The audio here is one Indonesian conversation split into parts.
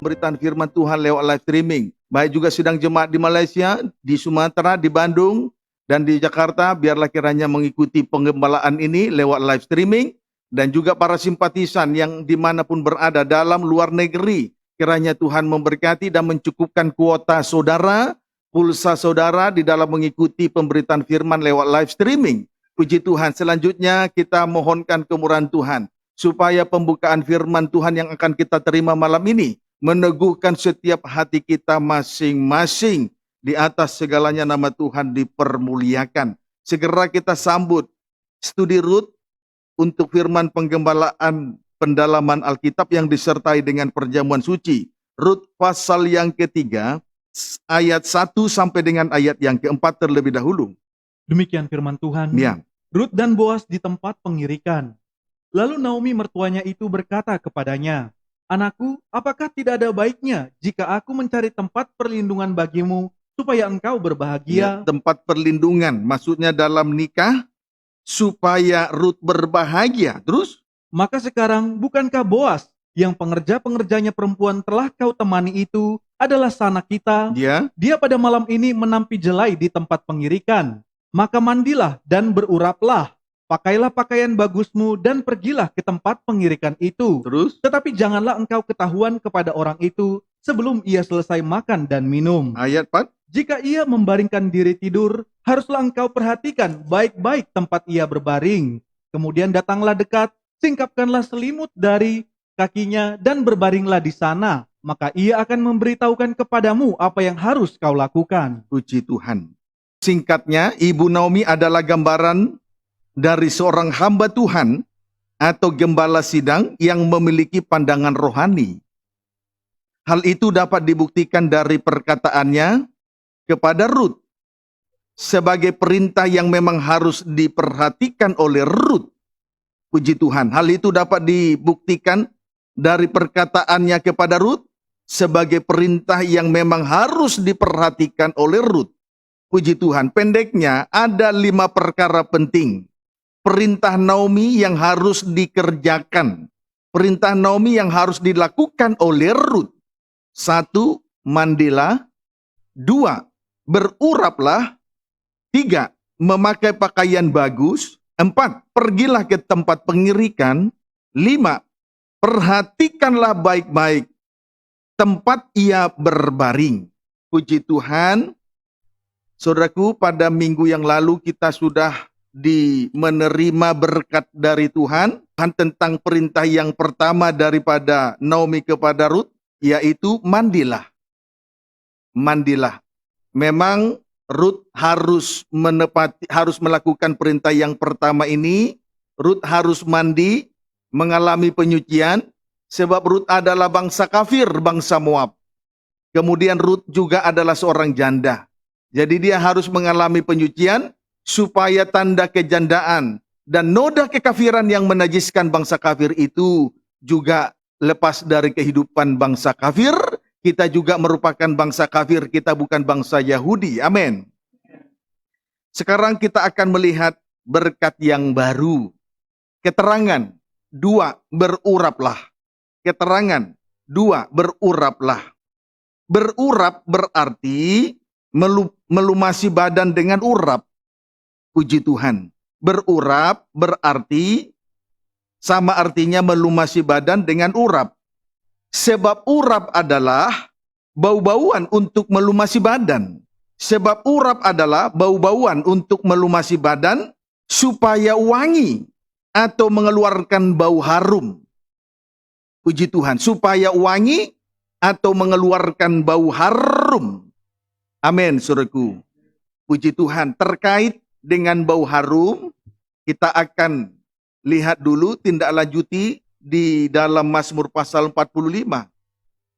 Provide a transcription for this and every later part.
pemberitaan firman Tuhan lewat live streaming. Baik juga sidang jemaat di Malaysia, di Sumatera, di Bandung, dan di Jakarta. Biarlah kiranya mengikuti pengembalaan ini lewat live streaming. Dan juga para simpatisan yang dimanapun berada dalam luar negeri. Kiranya Tuhan memberkati dan mencukupkan kuota saudara, pulsa saudara di dalam mengikuti pemberitaan firman lewat live streaming. Puji Tuhan. Selanjutnya kita mohonkan kemurahan Tuhan, supaya pembukaan firman Tuhan yang akan kita terima malam ini meneguhkan setiap hati kita masing-masing. Di atas segalanya nama Tuhan dipermuliakan. Segera kita sambut studi Rut untuk firman penggembalaan pendalaman Alkitab yang disertai dengan perjamuan suci. Rut pasal yang ketiga, ayat 1 sampai dengan ayat yang keempat terlebih dahulu. Demikian firman Tuhan. Ya. Rut dan Boas di tempat pengirikan. Lalu Naomi mertuanya itu berkata kepadanya, "Anakku, apakah tidak ada baiknya jika aku mencari tempat perlindungan bagimu supaya engkau berbahagia?" Ya, tempat perlindungan, maksudnya dalam nikah, supaya Rut berbahagia. Terus? "Maka sekarang bukankah Boas yang pengerja-pengerjanya perempuan telah kau temani itu adalah sanak kita? Ya. Dia pada malam ini menampi jelai di tempat pengirikan. Maka mandilah dan beruraplah. Pakailah pakaian bagusmu dan pergilah ke tempat pengirikan itu. Terus? Tetapi janganlah engkau ketahuan kepada orang itu sebelum ia selesai makan dan minum. Ayat 4. Jika ia membaringkan diri tidur, haruslah engkau perhatikan baik-baik tempat ia berbaring. Kemudian datanglah dekat, singkapkanlah selimut dari kakinya dan berbaringlah di sana. Maka ia akan memberitahukan kepadamu apa yang harus kau lakukan." Puji Tuhan. Singkatnya, Ibu Naomi adalah gambaran dari seorang hamba Tuhan atau gembala sidang yang memiliki pandangan rohani. Hal itu dapat dibuktikan dari perkataannya kepada Rut sebagai perintah yang memang harus diperhatikan oleh Rut. Puji Tuhan. Hal itu dapat dibuktikan dari perkataannya kepada Rut sebagai perintah yang memang harus diperhatikan oleh Rut. Puji Tuhan. Pendeknya ada 5 perkara penting. Perintah Naomi yang harus dikerjakan. Perintah Naomi yang harus dilakukan oleh Rut. 1. Mandilah. 2. Beruraplah. 3. Memakai pakaian bagus. 4. Pergilah ke tempat pengirikan. 5. Perhatikanlah baik-baik tempat ia berbaring. Puji Tuhan. Saudaraku, pada minggu yang lalu kita sudah menerima berkat dari Tuhan tentang perintah yang pertama daripada Naomi kepada Rut, yaitu mandilah. Mandilah. Memang Rut harus melakukan perintah yang pertama ini. Rut harus mandi, mengalami penyucian, sebab Rut adalah bangsa kafir, bangsa Moab. Kemudian Rut juga adalah seorang janda. Jadi dia harus mengalami penyucian supaya tanda kejandaan dan noda kekafiran yang menajiskan bangsa kafir itu juga lepas dari kehidupan bangsa kafir. Kita juga merupakan bangsa kafir, kita bukan bangsa Yahudi. Amin. Sekarang kita akan melihat berkat yang baru. Keterangan 2, beruraplah. Keterangan 2, beruraplah. Berurap berarti melumasi badan dengan urap. Puji Tuhan. Berurap berarti sama artinya melumasi badan dengan urap. Sebab urap adalah bau-bauan untuk melumasi badan. Sebab urap adalah bau-bauan untuk melumasi badan supaya wangi atau mengeluarkan bau harum. Puji Tuhan. Supaya wangi atau mengeluarkan bau harum. Amin, saudaraku. Puji Tuhan. Terkait dengan bau harum, kita akan lihat dulu tindak lanjuti di dalam Mazmur pasal 45.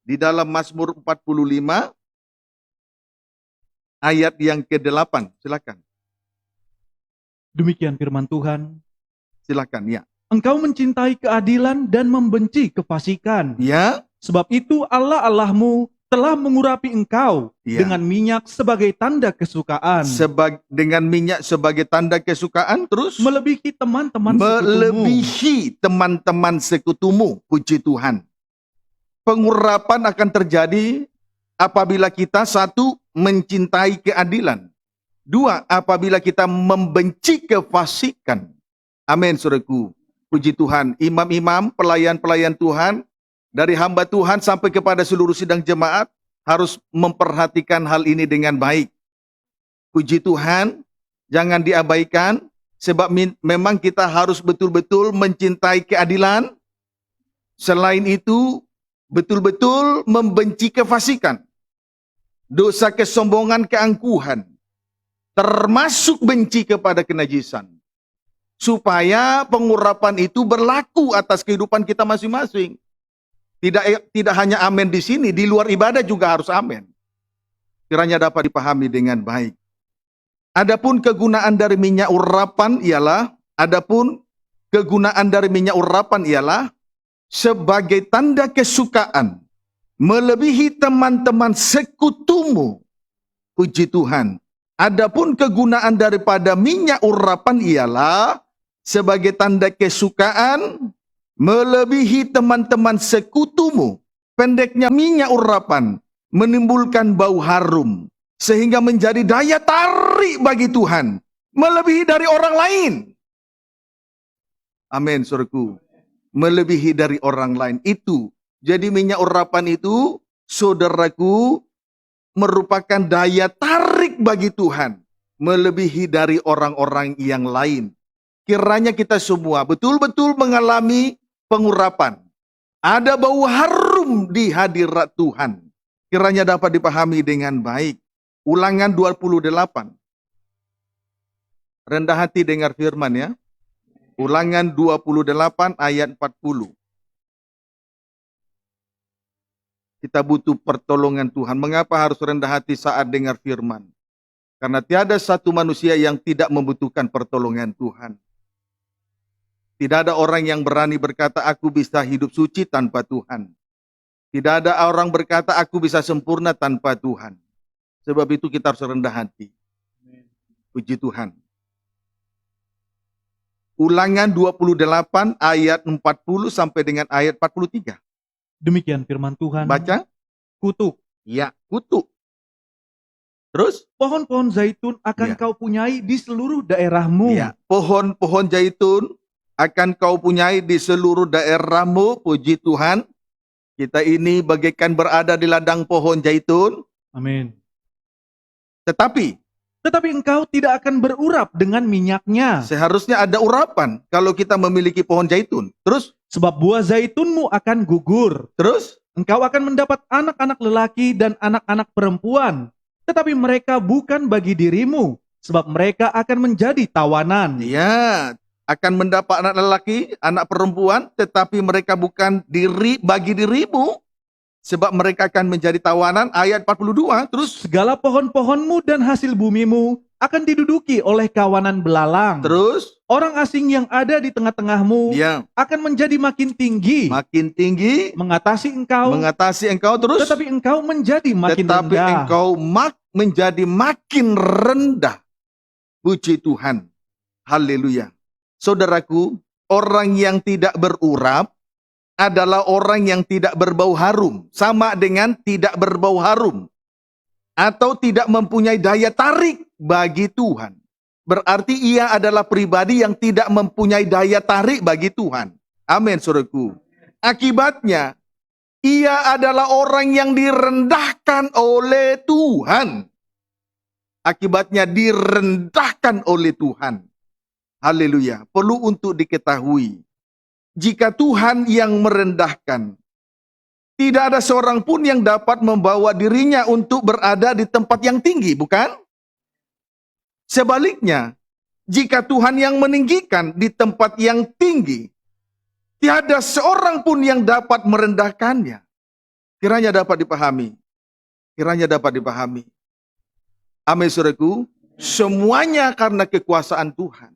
Di dalam Mazmur 45, ayat yang ke-8. Silakan. Demikian firman Tuhan. Silakan, ya. Engkau mencintai keadilan dan membenci kefasikan. Ya. Sebab itu Allah Allahmu telah mengurapi engkau dengan minyak sebagai tanda kesukaan. Dengan minyak sebagai tanda kesukaan, terus melebihi teman-teman sekutumu. Puji Tuhan. Pengurapan akan terjadi apabila kita satu, mencintai keadilan. Dua, apabila kita membenci kefasikan. Amin, saudaraku. Puji Tuhan, imam-imam, pelayan-pelayan Tuhan, dari hamba Tuhan sampai kepada seluruh sidang jemaat, harus memperhatikan hal ini dengan baik. Puji Tuhan, jangan diabaikan, sebab memang kita harus betul-betul mencintai keadilan. Selain itu, betul-betul membenci kefasikan, dosa kesombongan, keangkuhan, termasuk benci kepada kenajisan. Supaya pengurapan itu berlaku atas kehidupan kita masing-masing. Tidak hanya amin di sini, di luar ibadah juga harus amin. Kiranya dapat dipahami dengan baik. Adapun kegunaan dari minyak urapan ialah sebagai tanda kesukaan melebihi teman-teman sekutumu. Puji Tuhan. Adapun kegunaan daripada minyak urapan ialah sebagai tanda kesukaan melebihi teman-teman sekutumu. Pendeknya, minyak urapan menimbulkan bau harum sehingga menjadi daya tarik bagi Tuhan melebihi dari orang lain. Amin, saudaraku. Melebihi dari orang lain itu. Jadi minyak urapan itu, saudaraku, merupakan daya tarik bagi Tuhan melebihi dari orang-orang yang lain. Kiranya kita semua betul-betul mengalami pengurapan. Ada bau harum di hadirat Tuhan. Kiranya dapat dipahami dengan baik. Ulangan 28. Rendah hati dengar firman ya. Ulangan 28 ayat 40. Kita butuh pertolongan Tuhan. Mengapa harus rendah hati saat dengar firman? Karena tiada satu manusia yang tidak membutuhkan pertolongan Tuhan. Tidak ada orang yang berani berkata, aku bisa hidup suci tanpa Tuhan. Tidak ada orang berkata, aku bisa sempurna tanpa Tuhan. Sebab itu kita harus rendah hati. Puji Tuhan. Ulangan 28 ayat 40 sampai dengan ayat 43. Demikian firman Tuhan. Baca. Kutuk. Ya, kutuk. Terus? Pohon-pohon zaitun akan Ya. kau punyai di seluruh daerahmu. Ya, pohon-pohon zaitun akan kau punyai di seluruh daerahmu. Puji Tuhan. Kita ini bagaikan berada di ladang pohon zaitun. Amin. Tetapi engkau tidak akan berurap dengan minyaknya. seharusnya ada urapan kalau kita memiliki pohon zaitun. Terus? Sebab buah zaitunmu akan gugur. Terus? Engkau akan mendapat anak-anak lelaki dan anak-anak perempuan. Tetapi mereka bukan bagi dirimu. Sebab mereka akan menjadi tawanan. Ya, akan mendapat anak lelaki, anak perempuan, tetapi mereka bukan bagi dirimu. Sebab mereka akan menjadi tawanan. Ayat 42. Terus? Segala pohon-pohonmu dan hasil bumimu akan diduduki oleh kawanan belalang. Terus? Orang asing yang ada di tengah-tengahmu Ya, akan menjadi makin tinggi. makin tinggi Mengatasi engkau. mengatasi engkau. Terus? Tetapi engkau menjadi makin Tetapi rendah. engkau menjadi makin rendah. Puji Tuhan. Haleluya. Saudaraku, orang yang tidak berurap adalah orang yang tidak berbau harum. Sama dengan tidak berbau harum. Atau tidak mempunyai daya tarik bagi Tuhan. Berarti ia adalah pribadi yang tidak mempunyai daya tarik bagi Tuhan. Amin, saudaraku. Akibatnya, ia adalah orang yang direndahkan oleh Tuhan. Akibatnya direndahkan oleh Tuhan. Haleluya. Perlu untuk diketahui. Jika Tuhan yang merendahkan, tidak ada seorang pun yang dapat membawa dirinya untuk berada di tempat yang tinggi, bukan? Sebaliknya, jika Tuhan yang meninggikan di tempat yang tinggi, tiada seorang pun yang dapat merendahkannya. Kiranya dapat dipahami. Kiranya dapat dipahami. Amin, saudaraku. Semuanya karena kekuasaan Tuhan.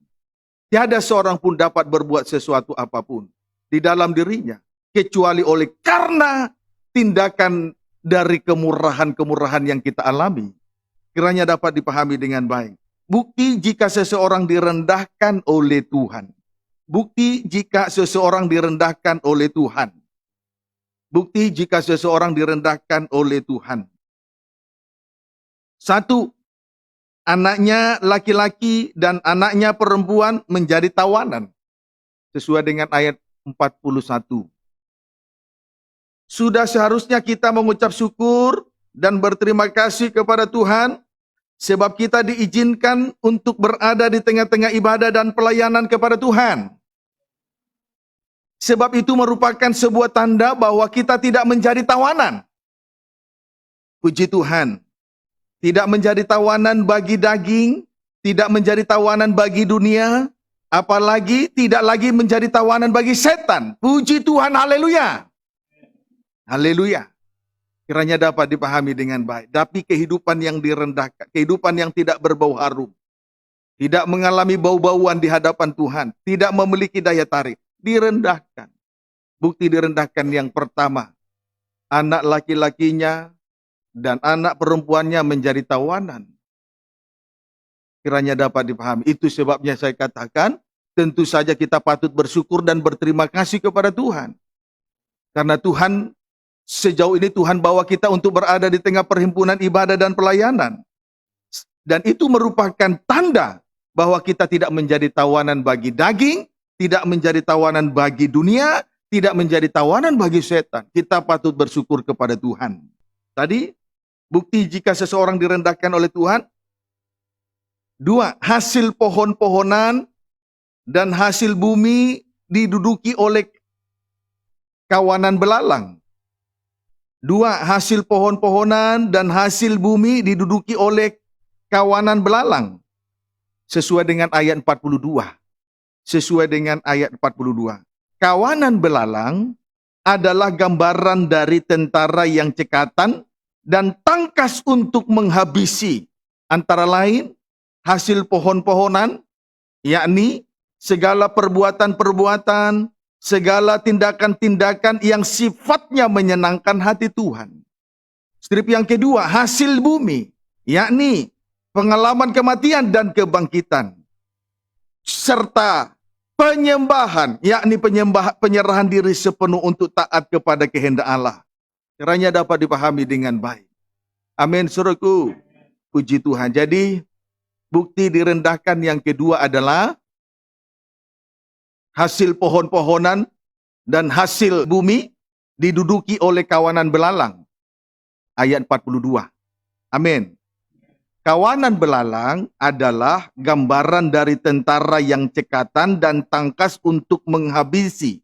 Tiada seorang pun dapat berbuat sesuatu apapun di dalam dirinya. Kecuali oleh karena tindakan dari kemurahan-kemurahan yang kita alami. Kiranya dapat dipahami dengan baik. Bukti jika seseorang direndahkan oleh Tuhan. Bukti jika seseorang direndahkan oleh Tuhan. Bukti jika seseorang direndahkan oleh Tuhan. 1. Anaknya laki-laki dan anaknya perempuan menjadi tawanan. Sesuai dengan ayat 41. Sudah seharusnya kita mengucap syukur dan berterima kasih kepada Tuhan sebab kita diizinkan untuk berada di tengah-tengah ibadah dan pelayanan kepada Tuhan. Sebab itu merupakan sebuah tanda bahwa kita tidak menjadi tawanan. Puji Tuhan. Tidak menjadi tawanan bagi daging, tidak menjadi tawanan bagi dunia, apalagi tidak lagi menjadi tawanan bagi setan. Puji Tuhan, haleluya. Haleluya. Kiranya dapat dipahami dengan baik. Tapi kehidupan yang direndahkan, kehidupan yang tidak berbau harum, tidak mengalami bau-bauan di hadapan Tuhan, tidak memiliki daya tarik, direndahkan. Bukti direndahkan yang pertama, anak laki-lakinya dan anak perempuannya menjadi tawanan. Kiranya dapat dipahami. Itu sebabnya saya katakan, tentu saja kita patut bersyukur dan berterima kasih kepada Tuhan. Karena Tuhan, sejauh ini Tuhan bawa kita untuk berada di tengah perhimpunan ibadah dan pelayanan. Dan itu merupakan tanda bahwa kita tidak menjadi tawanan bagi daging, tidak menjadi tawanan bagi dunia, tidak menjadi tawanan bagi setan. Kita patut bersyukur kepada Tuhan. Tadi, bukti jika seseorang direndahkan oleh Tuhan. 2. Hasil pohon-pohonan dan hasil bumi diduduki oleh kawanan belalang. 2. Hasil pohon-pohonan dan hasil bumi diduduki oleh kawanan belalang. Sesuai dengan ayat 42. Sesuai dengan ayat 42. Kawanan belalang adalah gambaran dari tentara yang cekatan dan tangkas untuk menghabisi. Antara lain, hasil pohon-pohonan, yakni segala perbuatan-perbuatan, segala tindakan-tindakan yang sifatnya menyenangkan hati Tuhan. Strip yang kedua, hasil bumi, yakni pengalaman kematian dan kebangkitan. Serta penyembahan, yakni penyerahan diri sepenuh untuk taat kepada kehendak Allah. Kiranya dapat dipahami dengan baik. Amin, saudaraku. Puji Tuhan. Jadi, bukti direndahkan yang kedua adalah hasil pohon-pohonan dan hasil bumi diduduki oleh kawanan belalang. Ayat 42. Amin. Kawanan belalang adalah gambaran dari tentara yang cekatan dan tangkas untuk menghabisi.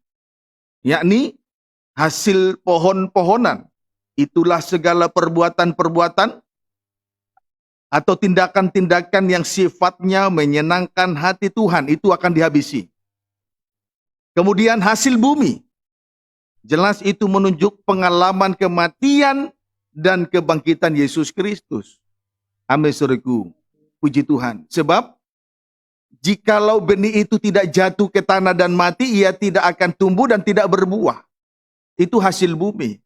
Yakni hasil pohon-pohonan. Itulah segala perbuatan-perbuatan atau tindakan-tindakan yang sifatnya menyenangkan hati Tuhan. Itu akan dihabisi. Kemudian hasil bumi. Jelas itu menunjuk pengalaman kematian dan kebangkitan Yesus Kristus. Amin, saudaraku. Puji Tuhan. Sebab, jikalau benih itu tidak jatuh ke tanah dan mati, ia tidak akan tumbuh dan tidak berbuah. Itu hasil bumi.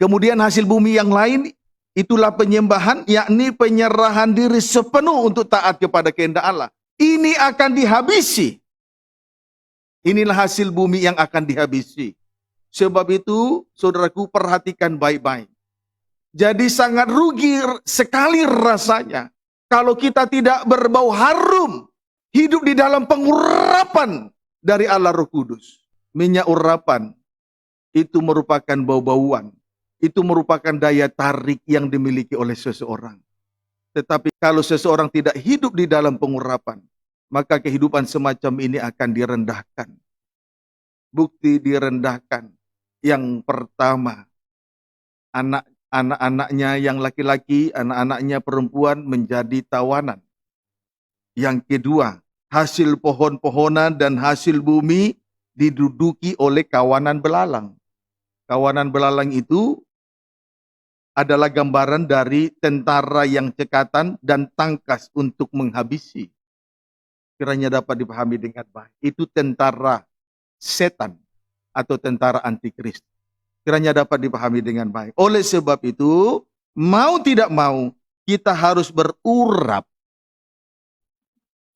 Kemudian hasil bumi yang lain, itulah penyembahan, yakni penyerahan diri sepenuh untuk taat kepada kehendak Allah. Ini akan dihabisi. Inilah hasil bumi yang akan dihabisi. Sebab itu, saudaraku, perhatikan baik-baik. Jadi sangat rugi sekali rasanya kalau kita tidak berbau harum, hidup di dalam pengurapan dari Allah Roh Kudus. Minyak urapan itu merupakan bau-bauan. Itu merupakan daya tarik yang dimiliki oleh seseorang. Tetapi kalau seseorang tidak hidup di dalam pengurapan, maka kehidupan semacam ini akan direndahkan. Bukti direndahkan. Yang pertama, anak-anaknya yang laki-laki, anak-anaknya perempuan menjadi tawanan. Yang kedua, hasil pohon-pohonan dan hasil bumi diduduki oleh kawanan belalang. Kawanan belalang itu adalah gambaran dari tentara yang cekatan dan tangkas untuk menghabisi. Kiranya dapat dipahami dengan baik. Itu tentara setan atau tentara antikristus. Kiranya dapat dipahami dengan baik. Oleh sebab itu, mau tidak mau, kita harus berurap.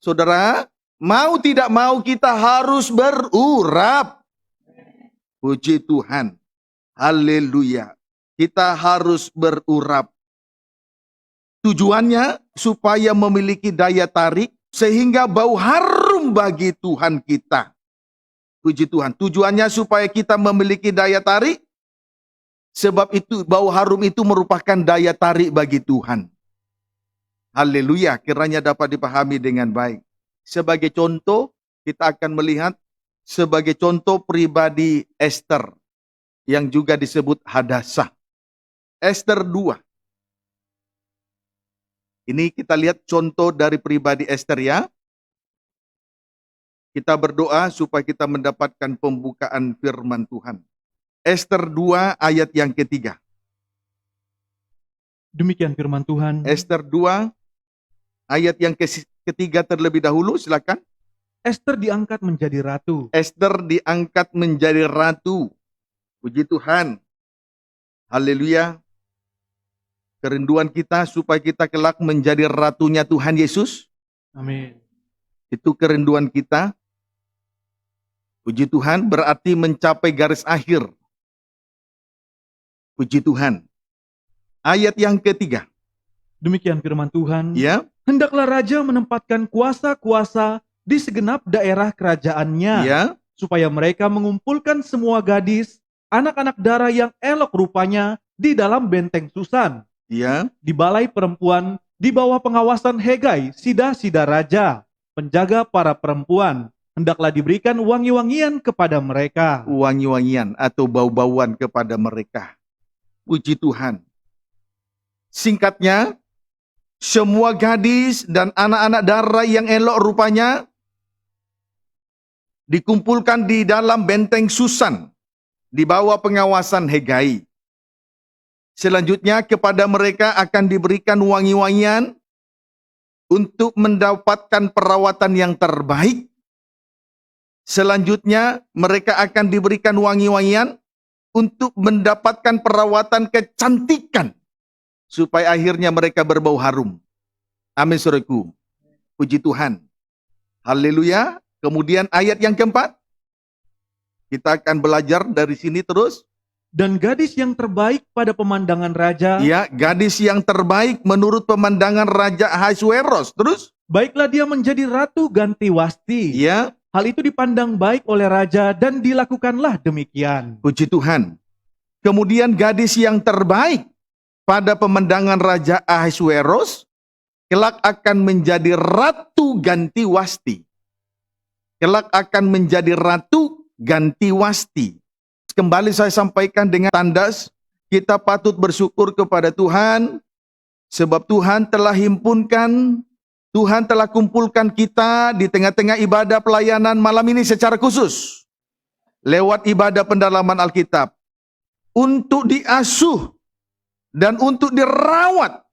Saudara, mau tidak mau kita harus berurap. Puji Tuhan. Haleluya. Kita harus berurap. Tujuannya supaya memiliki daya tarik sehingga bau harum bagi Tuhan kita. Puji Tuhan. Tujuannya supaya kita memiliki daya tarik. Sebab itu bau harum itu merupakan daya tarik bagi Tuhan. Haleluya. Kiranya dapat dipahami dengan baik. Sebagai contoh, kita akan melihat sebagai contoh pribadi Esther yang juga disebut Hadassah. Esther 2. Ini kita lihat contoh dari pribadi Esther ya. Kita berdoa supaya kita mendapatkan pembukaan firman Tuhan. Esther 2 ayat yang ketiga. Demikian firman Tuhan. Esther 2 ayat yang ketiga terlebih dahulu, silakan. Esther diangkat menjadi ratu. Esther diangkat menjadi ratu. Puji Tuhan. Haleluya. Kerinduan kita supaya kita kelak menjadi ratunya Tuhan Yesus. Amin. Itu kerinduan kita. Puji Tuhan, berarti mencapai garis akhir. Puji Tuhan. Ayat yang ketiga. Demikian firman Tuhan. Ya, Hendaklah raja menempatkan kuasa-kuasa di segenap daerah kerajaannya, ya, supaya mereka mengumpulkan semua gadis, anak-anak dara yang elok rupanya di dalam benteng Susan, ya. di balai perempuan, di bawah pengawasan Hegai, sida-sida raja, penjaga para perempuan. Hendaklah diberikan wangi-wangian kepada mereka. Wangi-wangian atau bau-bauan kepada mereka. Puji Tuhan. Singkatnya, semua gadis dan anak-anak dara yang elok rupanya dikumpulkan di dalam benteng Susan di bawah pengawasan Hegai. Selanjutnya kepada mereka akan diberikan wangi-wangian untuk mendapatkan perawatan yang terbaik. Selanjutnya mereka akan diberikan wangi-wangian untuk mendapatkan perawatan kecantikan supaya akhirnya mereka berbau harum. Amin saudaraku. Puji Tuhan. Haleluya. Kemudian ayat yang keempat. Kita akan belajar dari sini terus. Dan gadis yang terbaik pada pemandangan raja, Ya, gadis yang terbaik menurut pemandangan Raja Ahasuerus. Terus? baiklah dia menjadi ratu ganti wasti. Ya, Hal itu dipandang baik oleh raja dan dilakukanlah demikian. puji Tuhan. Kemudian gadis yang terbaik pada pemandangan Raja Ahasuerus kelak akan menjadi ratu ganti wasti. Kelak akan menjadi ratu ganti wasti. Kembali saya sampaikan dengan tandas, kita patut bersyukur kepada Tuhan, sebab Tuhan telah himpunkan, Tuhan telah kumpulkan kita di tengah-tengah ibadah pelayanan malam ini secara khusus. Lewat ibadah pendalaman Alkitab. Untuk diasuh dan untuk dirawat.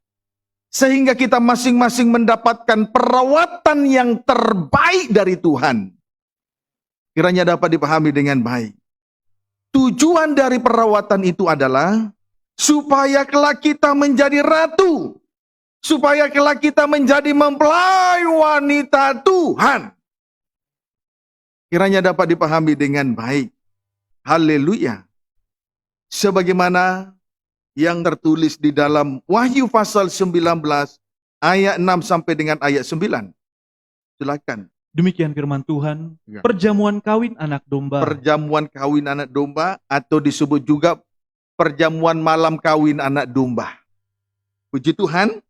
Sehingga kita masing-masing mendapatkan perawatan yang terbaik dari Tuhan. Kiranya dapat dipahami dengan baik. Tujuan dari perawatan itu adalah supaya kelak kita menjadi ratu. Supaya kelak kita menjadi mempelai wanita Tuhan. Kiranya dapat dipahami dengan baik. Haleluya. Sebagaimana yang tertulis di dalam Wahyu pasal 19 ayat 6 sampai dengan ayat 9. Silakan. Demikian firman Tuhan. Ya. Perjamuan kawin anak domba. Perjamuan kawin anak domba atau disebut juga perjamuan malam kawin anak domba. Puji Tuhan.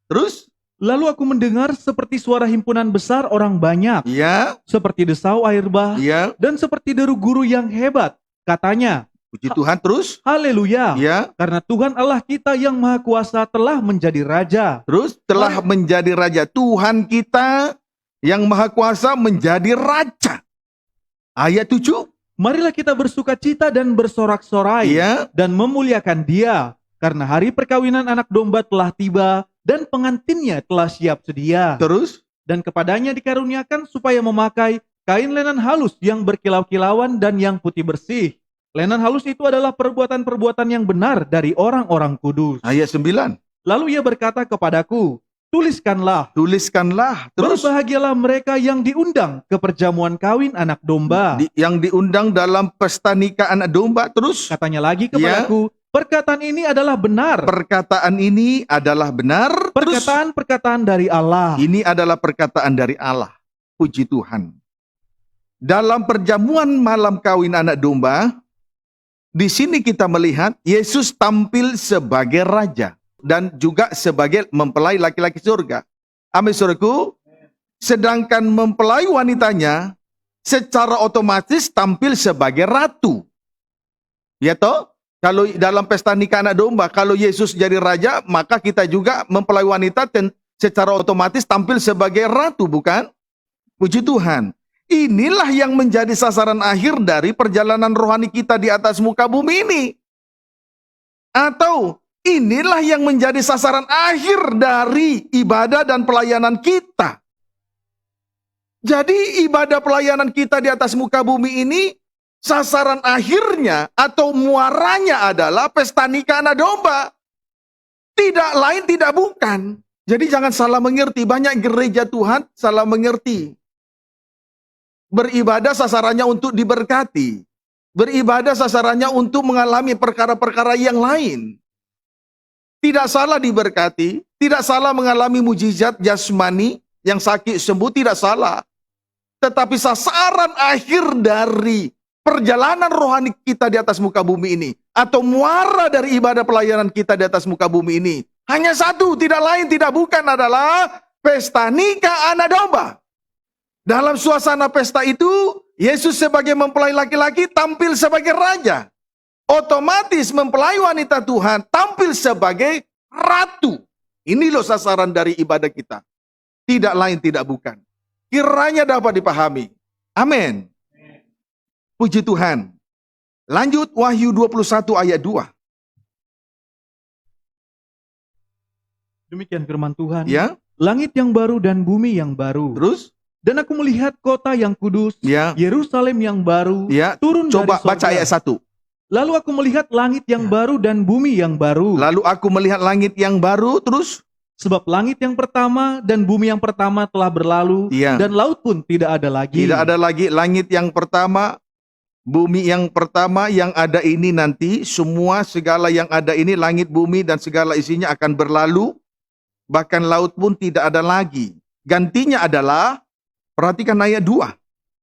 Terus? Lalu aku mendengar seperti suara himpunan besar orang banyak, Ya, seperti desau air bah, ya. dan seperti deru guru yang hebat. Katanya, Puji Tuhan. Terus? haleluya, Ya. karena Tuhan Allah kita yang maha kuasa telah menjadi raja. Terus telah menjadi raja. Tuhan kita yang maha kuasa menjadi raja. Ayat 7. Marilah kita bersuka cita dan bersorak-sorai, Ya. dan memuliakan dia, karena hari perkawinan anak domba telah tiba, dan pengantinnya telah siap sedia. Terus? Dan kepadanya dikaruniakan supaya memakai kain lenan halus yang berkilau-kilauan dan yang putih bersih. Lenan halus itu adalah perbuatan-perbuatan yang benar dari orang-orang kudus. Ayat 9. Lalu ia berkata kepadaku, tuliskanlah. Terus Berbahagialah mereka yang diundang ke perjamuan kawin anak domba. yang diundang dalam pesta nikah anak domba. Terus Katanya lagi kepadaku, perkataan ini adalah benar. perkataan ini adalah benar. Terus Perkataan-perkataan dari Allah. ini adalah perkataan dari Allah. Puji Tuhan. Dalam perjamuan malam kawin anak domba, di sini kita melihat Yesus tampil sebagai raja dan juga sebagai mempelai laki-laki surga. Amin, saudaraku. Sedangkan mempelai wanitanya secara otomatis tampil sebagai ratu. Ya toh? Kalau dalam pesta nikah anak domba, kalau Yesus jadi raja, maka kita juga mempelai wanita secara otomatis tampil sebagai ratu, bukan? Puji Tuhan. Inilah yang menjadi sasaran akhir dari perjalanan rohani kita di atas muka bumi ini. Atau inilah yang menjadi sasaran akhir dari ibadah dan pelayanan kita. Jadi ibadah pelayanan kita di atas muka bumi ini, sasaran akhirnya atau muaranya adalah pesta nikah anak domba. Tidak lain, tidak bukan. Jadi jangan salah mengerti, banyak gereja Tuhan salah mengerti. Beribadah sasarannya untuk diberkati. Beribadah sasarannya untuk mengalami perkara-perkara yang lain. Tidak salah diberkati, tidak salah mengalami mujizat jasmani, yang sakit sembuh, tidak salah. Tetapi sasaran akhir dari perjalanan rohani kita di atas muka bumi ini, atau muara dari ibadah pelayanan kita di atas muka bumi ini, hanya satu, tidak lain, tidak bukan adalah pesta nikah anak domba. Dalam suasana pesta itu, Yesus sebagai mempelai laki-laki tampil sebagai raja. Otomatis mempelai wanita Tuhan tampil sebagai ratu. Ini loh sasaran dari ibadah kita. Tidak lain, tidak bukan. Kiranya dapat dipahami. Amin. Puji Tuhan. Lanjut Wahyu 21 ayat 2. Demikian firman Tuhan. Ya, Langit yang baru dan bumi yang baru. terus? Dan aku melihat kota yang kudus, Ya, Yerusalem yang baru, ya. turun Coba dari sorga. baca ayat 1. Lalu aku melihat langit yang baru dan bumi yang baru. Lalu aku melihat langit yang baru, terus? Sebab langit yang pertama dan bumi yang pertama telah berlalu, Ya. dan laut pun tidak ada lagi. Tidak ada lagi langit yang pertama, bumi yang pertama yang ada ini nanti, semua segala yang ada ini, langit, bumi, dan segala isinya akan berlalu, bahkan laut pun tidak ada lagi. Gantinya adalah, perhatikan ayat 2.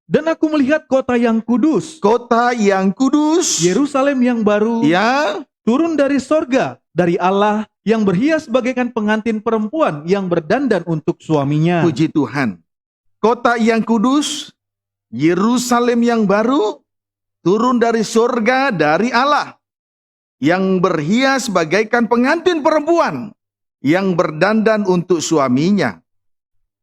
Dan aku melihat kota yang kudus, Kota yang kudus, Yerusalem yang baru, ya, turun dari sorga, dari Allah, yang berhias bagaikan pengantin perempuan yang berdandan untuk suaminya. puji Tuhan. Kota yang kudus, Yerusalem yang baru, turun dari surga dari Allah, yang berhias bagaikan pengantin perempuan yang berdandan untuk suaminya.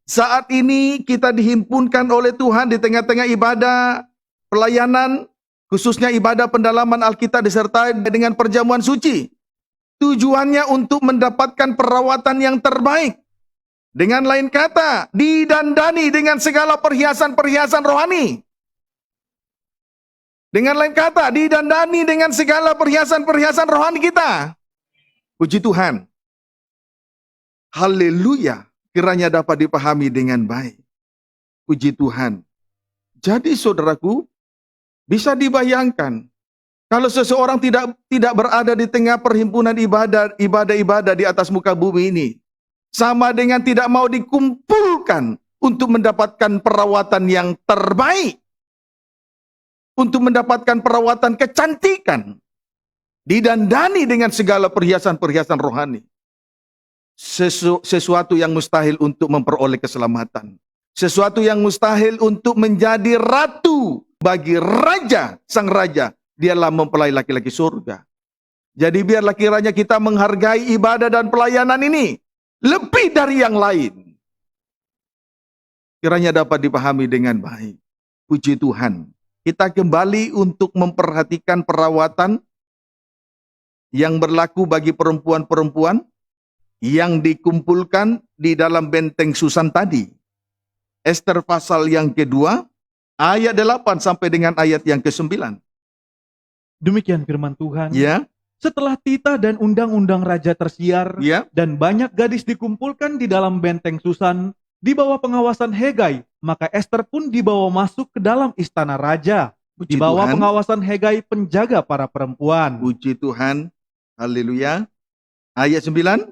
Saat ini kita dihimpunkan oleh Tuhan di tengah-tengah ibadah pelayanan, khususnya ibadah pendalaman Alkitab disertai dengan perjamuan suci. Tujuannya untuk mendapatkan perawatan yang terbaik. Dengan lain kata, didandani dengan segala perhiasan-perhiasan rohani. Dengan lain kata, didandani dengan segala perhiasan-perhiasan rohani kita. Puji Tuhan. Haleluya. Kiranya dapat dipahami dengan baik. Puji Tuhan. Jadi saudaraku, bisa dibayangkan, kalau seseorang tidak berada di tengah perhimpunan ibadah di atas muka bumi ini, sama dengan tidak mau dikumpulkan untuk mendapatkan perawatan yang terbaik, untuk mendapatkan perawatan kecantikan, didandani dengan segala perhiasan-perhiasan rohani. Sesuatu yang mustahil untuk memperoleh keselamatan. Sesuatu yang mustahil untuk menjadi ratu bagi raja, sang raja. Dialah mempelai laki-laki surga. Jadi biarlah kiranya kita menghargai ibadah dan pelayanan ini lebih dari yang lain. Kiranya dapat dipahami dengan baik. Puji Tuhan. Kita kembali untuk memperhatikan perawatan yang berlaku bagi perempuan-perempuan yang dikumpulkan di dalam benteng Susan tadi. Ester pasal yang kedua, ayat 8 sampai dengan ayat yang ke-9. Demikian firman Tuhan. Ya, Setelah titah dan undang-undang raja tersiar, Ya, dan banyak gadis dikumpulkan di dalam benteng Susan, di bawah pengawasan Hegai, maka Esther pun dibawa masuk ke dalam istana raja. Di puji bawah Tuhan. pengawasan Hegai, penjaga para perempuan. Puji Tuhan. Haleluya. Ayat 9.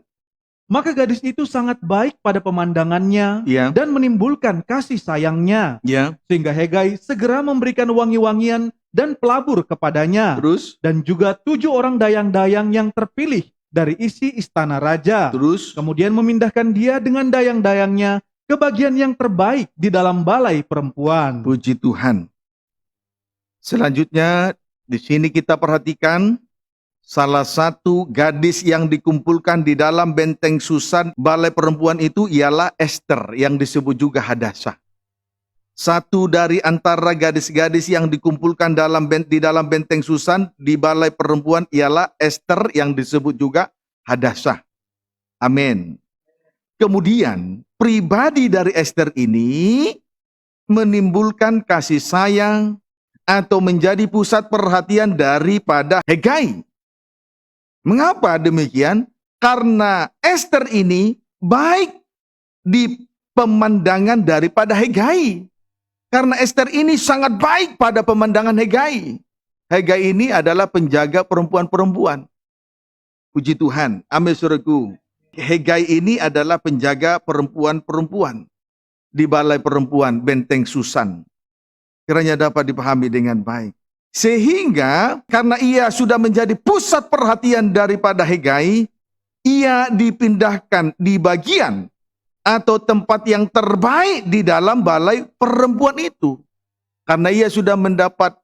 Maka gadis itu sangat baik pada pemandangannya Ya, dan menimbulkan kasih sayangnya. ya. Sehingga Hegai segera memberikan wangi-wangian dan pelabur kepadanya. Terus, Dan juga 7 orang dayang-dayang yang terpilih dari isi istana raja. terus. Kemudian memindahkan dia dengan dayang-dayangnya ke bagian yang terbaik di dalam balai perempuan. Puji Tuhan. Selanjutnya, di sini kita perhatikan salah satu gadis yang dikumpulkan di dalam benteng Susan balai perempuan itu ialah Esther yang disebut juga Hadasa. Satu dari antara gadis-gadis yang dikumpulkan di dalam benteng Susan di balai perempuan ialah Esther yang disebut juga Hadasa. Amin. Kemudian pribadi dari Esther ini menimbulkan kasih sayang atau menjadi pusat perhatian daripada Hegai. Mengapa demikian? Karena Esther ini baik di pemandangan daripada Hegai. Karena Esther ini sangat baik pada pemandangan Hegai. Hegai ini adalah penjaga perempuan-perempuan. Puji Tuhan. Amin saudaraku. Hegai ini adalah penjaga perempuan-perempuan di balai perempuan benteng Susan. Kiranya dapat dipahami dengan baik. Sehingga karena ia sudah menjadi pusat perhatian daripada Hegai, ia dipindahkan di bagian atau tempat yang terbaik di dalam balai perempuan itu. Karena ia sudah mendapat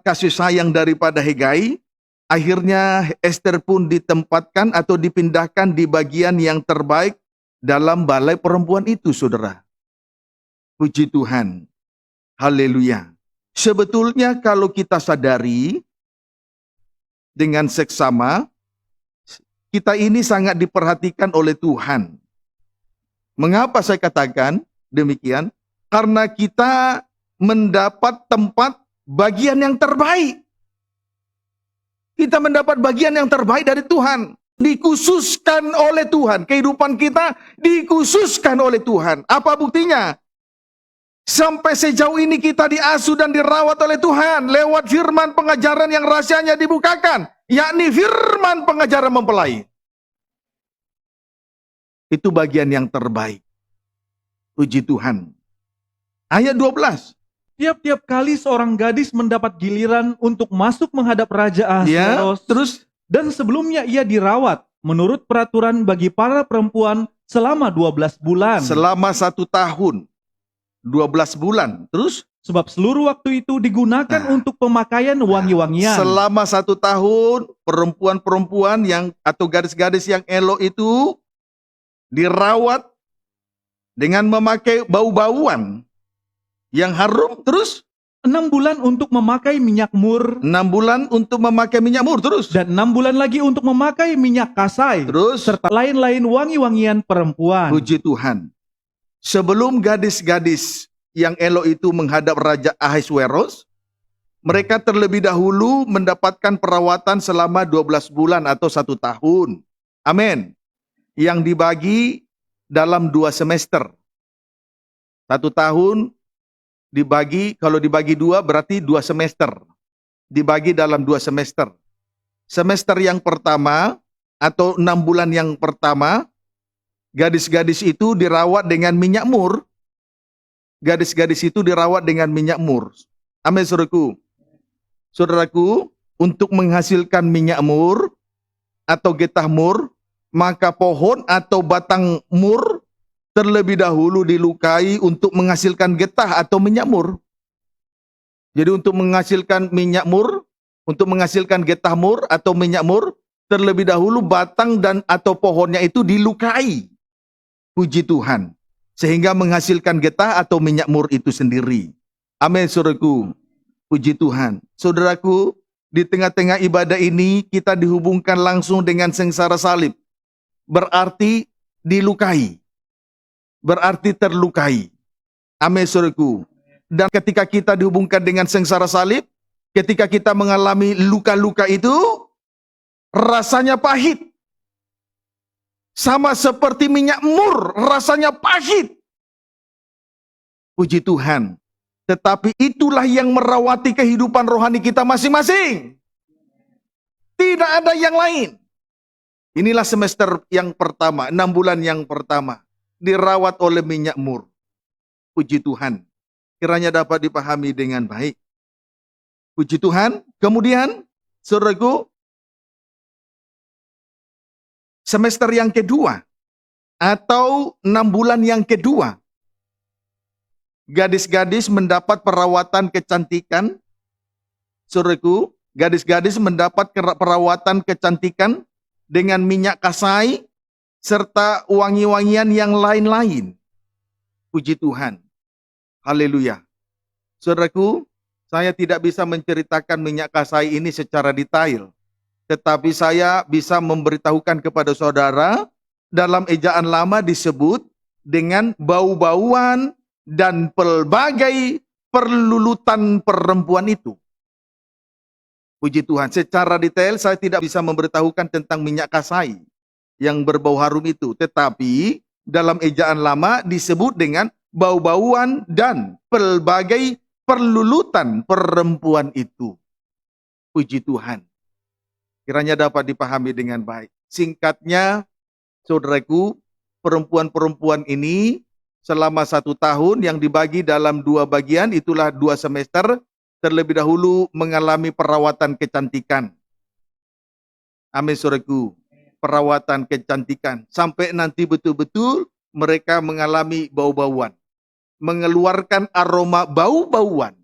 kasih sayang daripada Hegai, akhirnya Esther pun ditempatkan atau dipindahkan di bagian yang terbaik dalam balai perempuan itu, saudara. Puji Tuhan. Haleluya. Sebetulnya kalau kita sadari dengan seksama, kita ini sangat diperhatikan oleh Tuhan. Mengapa saya katakan demikian? Karena kita mendapat tempat bagian yang terbaik. Kita mendapat bagian yang terbaik dari Tuhan. Dikhususkan oleh Tuhan. Kehidupan kita dikhususkan oleh Tuhan. Apa buktinya? Sampai sejauh ini kita diasuh dan dirawat oleh Tuhan lewat firman pengajaran yang rahasianya dibukakan, yakni firman pengajaran mempelai. Itu bagian yang terbaik. Puji Tuhan. Ayat 12. Tiap-tiap kali seorang gadis mendapat giliran untuk masuk menghadap Raja Ya, Ahasuerus, terus dan sebelumnya ia dirawat menurut peraturan bagi para perempuan selama 12 bulan. selama 1 tahun, 12 bulan. Terus Sebab seluruh waktu itu digunakan untuk pemakaian wangi-wangian. selama 1 tahun, perempuan-perempuan atau gadis-gadis yang elok itu dirawat dengan memakai bau-bauan yang harum. Terus 6 bulan untuk memakai minyak mur, 6 bulan untuk memakai minyak mur. Terus dan 6 bulan lagi untuk memakai minyak kasai, terus serta lain-lain wangi-wangian perempuan. puji Tuhan. Sebelum gadis-gadis yang elok itu menghadap Raja Ahasuerus, mereka terlebih dahulu mendapatkan perawatan selama 12 bulan atau 1 tahun. Amin. Yang dibagi dalam 2 semester. 1 tahun kalau dibagi 2 berarti 2 semester. Dibagi dalam 2 semester. Semester yang pertama atau 6 bulan yang pertama, gadis-gadis itu dirawat dengan minyak mur. Gadis-gadis itu dirawat dengan minyak mur. Amin, saudaraku. Saudaraku, untuk menghasilkan minyak mur atau getah mur, maka pohon atau batang mur terlebih dahulu dilukai untuk menghasilkan getah atau minyak mur. Jadi untuk menghasilkan minyak mur, untuk menghasilkan getah mur atau minyak mur, terlebih dahulu batang dan atau pohonnya itu dilukai. Puji Tuhan. Sehingga menghasilkan getah atau minyak mur itu sendiri. Amin, saudaraku. Puji Tuhan. Saudaraku, di tengah-tengah ibadah ini kita dihubungkan langsung dengan sengsara salib. Berarti dilukai. Berarti terlukai. Amin, saudaraku. Dan ketika kita dihubungkan dengan sengsara salib, Ketika kita mengalami luka-luka itu, rasanya pahit. Sama seperti minyak mur, rasanya pahit. Puji Tuhan. Tetapi itulah yang merawati kehidupan rohani kita masing-masing. Tidak ada yang lain. Inilah semester yang pertama, 6 bulan yang pertama. Dirawat oleh minyak mur. Puji Tuhan. Kiranya dapat dipahami dengan baik. Puji Tuhan. Kemudian, saudaraku, semester yang kedua, atau 6 bulan yang kedua, gadis-gadis mendapat perawatan kecantikan. Saudaraku, gadis-gadis mendapat perawatan kecantikan dengan minyak kasai, serta wangi-wangian yang lain-lain. Puji Tuhan. Haleluya. Saudaraku, saya tidak bisa menceritakan minyak kasai ini secara detail. Tetapi saya bisa memberitahukan kepada saudara, dalam ejaan lama disebut dengan bau-bauan dan pelbagai perlulutan perempuan itu. Puji Tuhan, secara detail saya tidak bisa memberitahukan tentang minyak kasai yang berbau harum itu. Tetapi dalam ejaan lama disebut dengan bau-bauan dan pelbagai perlulutan perempuan itu. Puji Tuhan. Kiranya dapat dipahami dengan baik. Singkatnya, saudaraku, perempuan-perempuan ini selama 1 tahun yang dibagi dalam 2 bagian, itulah 2 semester, terlebih dahulu mengalami perawatan kecantikan. Amin, saudaraku. Perawatan kecantikan. Sampai nanti betul-betul mereka mengalami bau-bauan. Mengeluarkan aroma bau-bauan.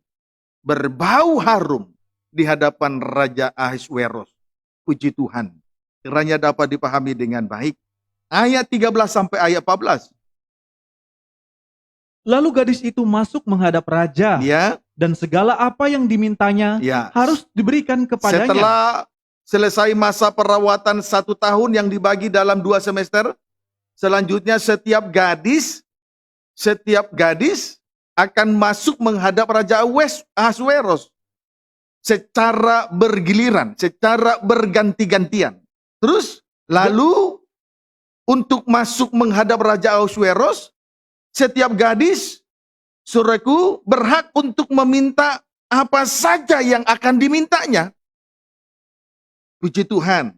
Berbau harum di hadapan Raja Ahasweros. Puji Tuhan. Kiranya dapat dipahami dengan baik. Ayat 13 sampai ayat 14. Lalu gadis itu masuk menghadap raja, Ya, dan segala apa yang dimintanya ya. harus diberikan kepadanya. Setelah selesai masa perawatan 1 tahun yang dibagi dalam 2 semester, selanjutnya setiap gadis akan masuk menghadap Raja Ahasweros secara bergiliran, secara berganti-gantian. Terus, lalu untuk masuk menghadap Raja Ahasweros, setiap gadis, saudaraku, berhak untuk meminta apa saja yang akan dimintanya. Puji Tuhan.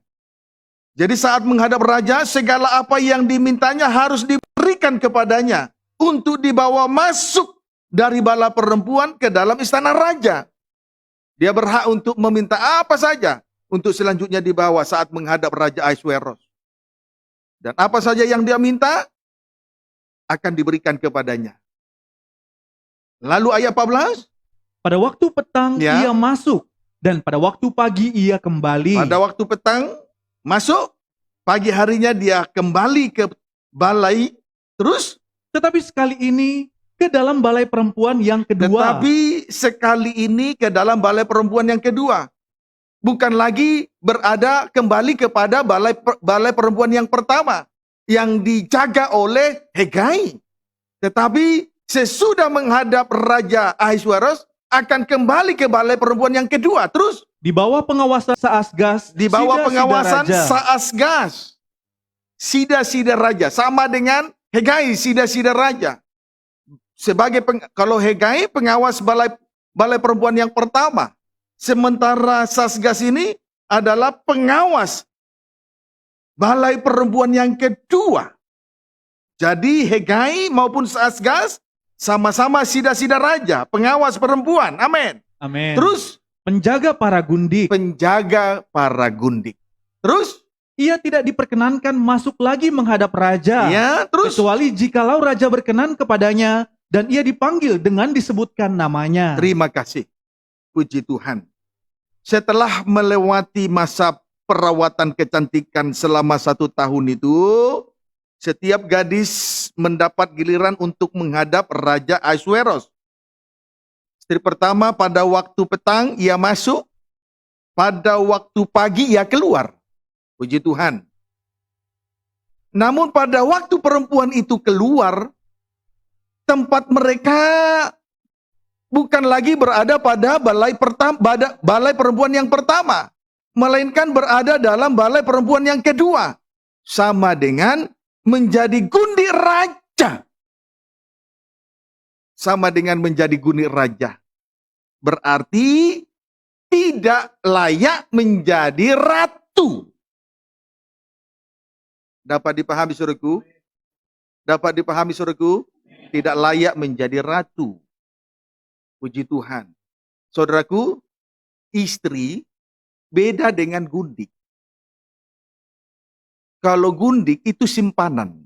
Jadi saat menghadap raja, segala apa yang dimintanya harus diberikan kepadanya untuk dibawa masuk dari bala perempuan ke dalam istana raja. Dia berhak untuk meminta apa saja untuk selanjutnya dibawa saat menghadap Raja Ahasweros. Dan apa saja yang dia minta akan diberikan kepadanya. Lalu ayat 14. Pada waktu petang Ya. ia masuk, dan pada waktu pagi ia kembali. Pada waktu petang masuk, pagi harinya dia kembali ke balai. Terus, Tetapi sekali ini ke dalam balai perempuan yang kedua. tetapi sekali ini ke dalam balai perempuan yang kedua. Bukan lagi berada kembali kepada balai perempuan yang pertama yang dijaga oleh Hegai. Tetapi sesudah menghadap Raja Ahasweros akan kembali ke balai perempuan yang kedua. Terus Di bawah pengawasan Saasgas, di bawah sida-sida pengawasan raja. Saasgas, sida-sida raja, sama dengan Hegai, sida-sida raja. Kalau Hegai pengawas balai perempuan yang pertama, sementara Saasgas ini adalah pengawas balai perempuan yang kedua. Jadi Hegai maupun Saasgas sama-sama sida-sida raja, pengawas perempuan. Amin. Amin. Terus Penjaga para gundik. penjaga para gundik. Terus Ia tidak diperkenankan masuk lagi menghadap raja. ya, terus Kecuali jikalau raja berkenan kepadanya dan ia dipanggil dengan disebutkan namanya. terima kasih. Puji Tuhan. Setelah melewati masa perawatan kecantikan selama 1 tahun itu, setiap gadis mendapat giliran untuk menghadap Raja Ahasweros. Istri pertama pada waktu petang ia masuk, pada waktu pagi ia keluar. Puji Tuhan. Namun pada waktu perempuan itu keluar, tempat mereka bukan lagi berada pada balai perempuan yang pertama, melainkan berada dalam balai perempuan yang kedua. Sama dengan menjadi gundik raja. Sama dengan menjadi gundik raja. Berarti tidak layak menjadi ratu. Dapat dipahami saudaraku? Dapat dipahami saudaraku? Tidak layak menjadi ratu. Puji Tuhan. Saudaraku, istri beda dengan gundik. Kalau gundik itu simpanan.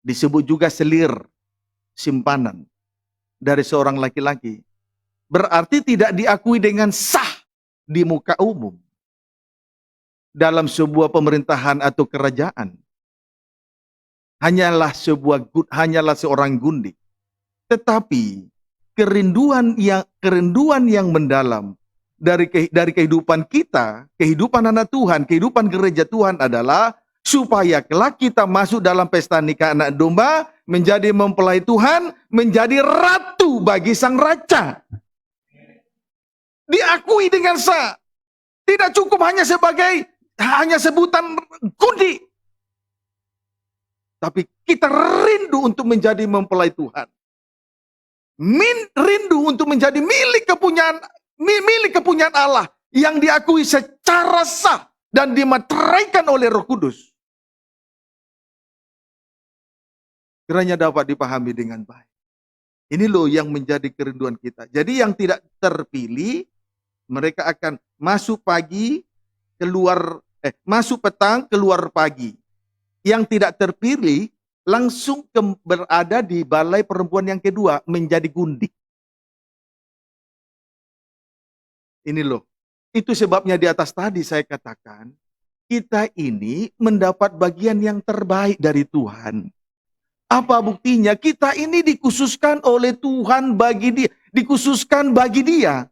Disebut juga selir, simpanan dari seorang laki-laki. Berarti tidak diakui dengan sah di muka umum. Dalam sebuah pemerintahan atau kerajaan. Hanyalah seorang gundik. Tetapi kerinduan yang mendalam dari kehidupan kita, kehidupan anak Tuhan, kehidupan gereja Tuhan adalah supaya kelak kita masuk dalam pesta nikah anak domba, menjadi mempelai Tuhan, menjadi ratu bagi sang raja. Diakui dengan sah. Tidak cukup hanya sebutan gundik. Tapi kita rindu untuk menjadi mempelai Tuhan. Rindu untuk menjadi milik kepunyaan Allah yang diakui secara sah dan dimateraikan oleh Roh Kudus. Kiranya dapat dipahami dengan baik. Ini loh yang menjadi kerinduan kita. Jadi yang tidak terpilih, mereka akan masuk petang, keluar pagi. Yang tidak terpilih langsung berada di balai perempuan yang kedua, menjadi gundik. Ini loh. Itu sebabnya di atas tadi saya katakan, kita ini mendapat bagian yang terbaik dari Tuhan. Apa buktinya? Kita ini dikhususkan oleh Tuhan dikhususkan bagi Dia.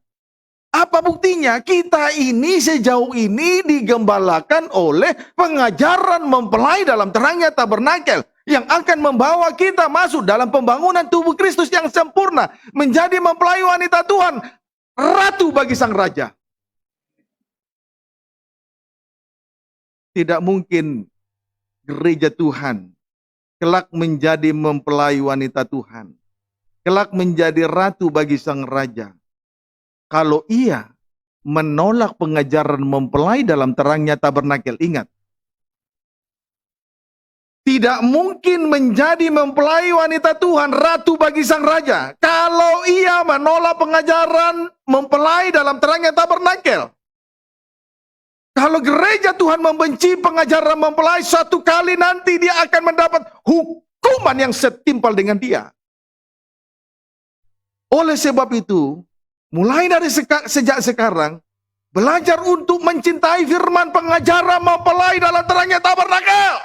Apa buktinya? Kita ini sejauh ini digembalakan oleh pengajaran mempelai dalam terangnya tabernakel yang akan membawa kita masuk dalam pembangunan tubuh Kristus yang sempurna, menjadi mempelai wanita Tuhan, ratu bagi sang raja. Tidak mungkin gereja Tuhan kelak menjadi mempelai wanita Tuhan, kelak menjadi ratu bagi sang raja, kalau ia menolak pengajaran mempelai dalam terangnya tabernakel. Ingat, tidak mungkin menjadi mempelai wanita Tuhan, ratu bagi sang raja, kalau ia menolak pengajaran mempelai dalam terangnya tabernakel. Kalau gereja Tuhan membenci pengajaran mempelai, suatu kali nanti dia akan mendapat hukuman yang setimpal dengan dia. Oleh sebab itu, mulai dari sejak sekarang, belajar untuk mencintai firman pengajaran mempelai dalam terangnya tabernakel.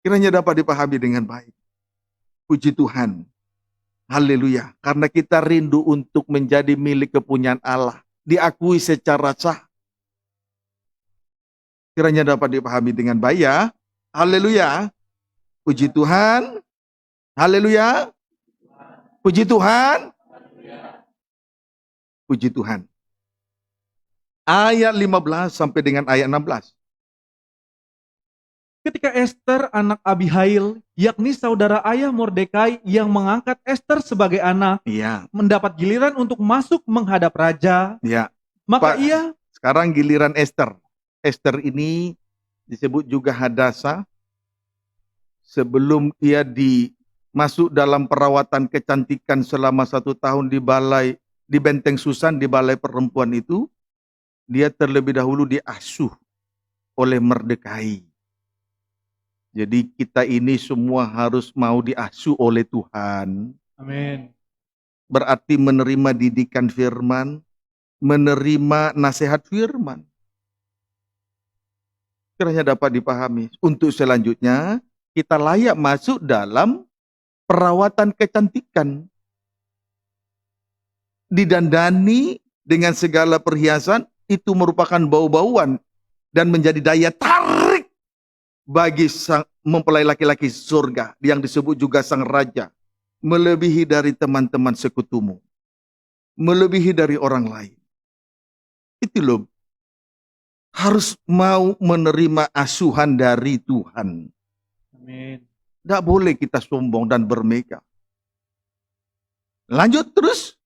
Kiranya dapat dipahami dengan baik. Puji Tuhan. Haleluya. Karena kita rindu untuk menjadi milik kepunyaan Allah. Diakui secara sah. Kiranya dapat dipahami dengan baik ya. Haleluya. Puji Tuhan. Haleluya. Puji Tuhan. Puji Tuhan. Ayat 15 sampai dengan ayat 16. Ketika Ester anak Abihail, yakni saudara ayah Mordekai yang mengangkat Ester sebagai anak, Iya. mendapat giliran untuk masuk menghadap raja, Iya. maka Pak, ia sekarang giliran Ester. Ester ini disebut juga Hadasa. Sebelum ia masuk dalam perawatan kecantikan selama 1 tahun di Benteng Susan, di balai perempuan itu, dia terlebih dahulu diasuh oleh Mordekai. Jadi kita ini semua harus mau diasuh oleh Tuhan. Amin. Berarti menerima didikan firman, menerima nasihat firman. Kiranya dapat dipahami. Untuk selanjutnya, kita layak masuk dalam perawatan kecantikan. Didandani dengan segala perhiasan, itu merupakan bau-bauan dan menjadi daya tarik bagi sang mempelai laki-laki surga yang disebut juga sang raja, melebihi dari teman-teman sekutumu, melebihi dari orang lain. Itu loh, harus mau menerima asuhan dari Tuhan. Amin. Tidak boleh kita sombong dan bermegah. Lanjut terus.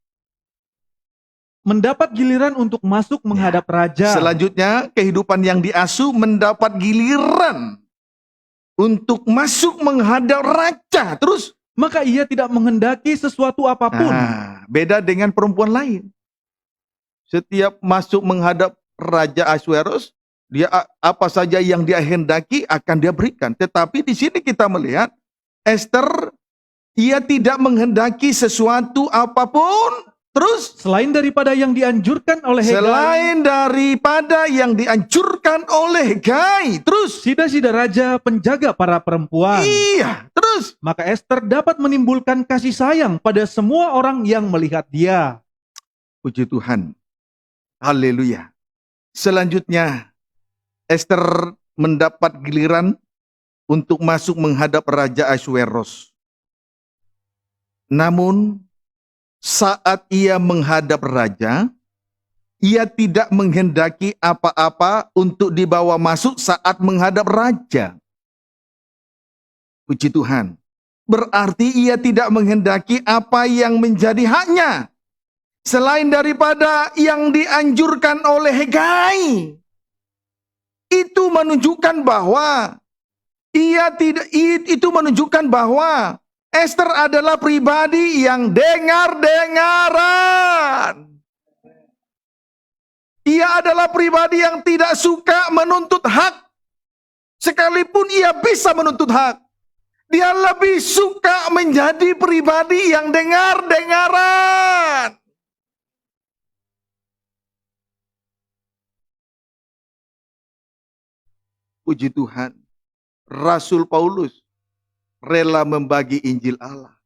Mendapat giliran untuk masuk menghadap raja. Selanjutnya, kehidupan yang diasuh mendapat giliran untuk masuk menghadap raja. Terus, Maka ia tidak menghendaki sesuatu apapun. beda dengan perempuan lain. Setiap masuk menghadap Raja Ahasuerus, dia apa saja yang dia hendaki akan dia berikan. Tetapi di sini kita melihat Esther, ia tidak menghendaki sesuatu apapun. Terus, Selain daripada yang dianjurkan oleh Hegai, selain daripada yang dianjurkan oleh Hegai. Terus, sida-sida raja penjaga para perempuan. iya, terus. Maka Esther dapat menimbulkan kasih sayang pada semua orang yang melihat dia. Puji Tuhan. Haleluya. Selanjutnya, Esther mendapat giliran untuk masuk menghadap Raja Ahasuerus. Namun, saat ia menghadap raja, ia tidak menghendaki apa-apa untuk dibawa masuk saat menghadap raja. Puji Tuhan. Berarti ia tidak menghendaki apa yang menjadi haknya, selain daripada yang dianjurkan oleh Hegai. Itu menunjukkan bahwa itu menunjukkan bahwa Esther adalah pribadi yang dengar-dengaran. Ia adalah pribadi yang tidak suka menuntut hak. Sekalipun ia bisa menuntut hak, dia lebih suka menjadi pribadi yang dengar-dengaran. Puji Tuhan, Rasul Paulus rela membagi Injil Allah.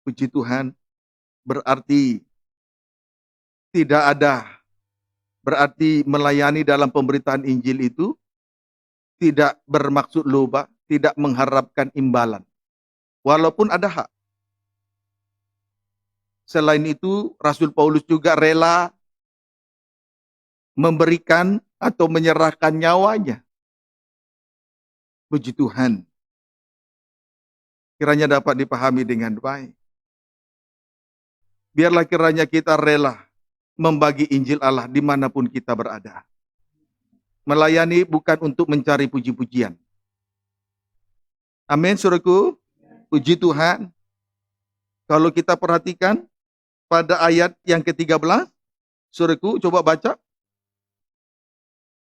Puji Tuhan, berarti berarti melayani dalam pemberitaan Injil itu tidak bermaksud loba, tidak mengharapkan imbalan. Walaupun ada hak. Selain itu, Rasul Paulus juga rela memberikan atau menyerahkan nyawanya. Puji Tuhan. Kiranya dapat dipahami dengan baik. Biarlah kiranya kita rela membagi Injil Allah dimanapun kita berada. Melayani bukan untuk mencari puji-pujian. Amin, saudaraku. Puji Tuhan. Kalau kita perhatikan pada ayat yang ke-13, saudaraku, coba baca.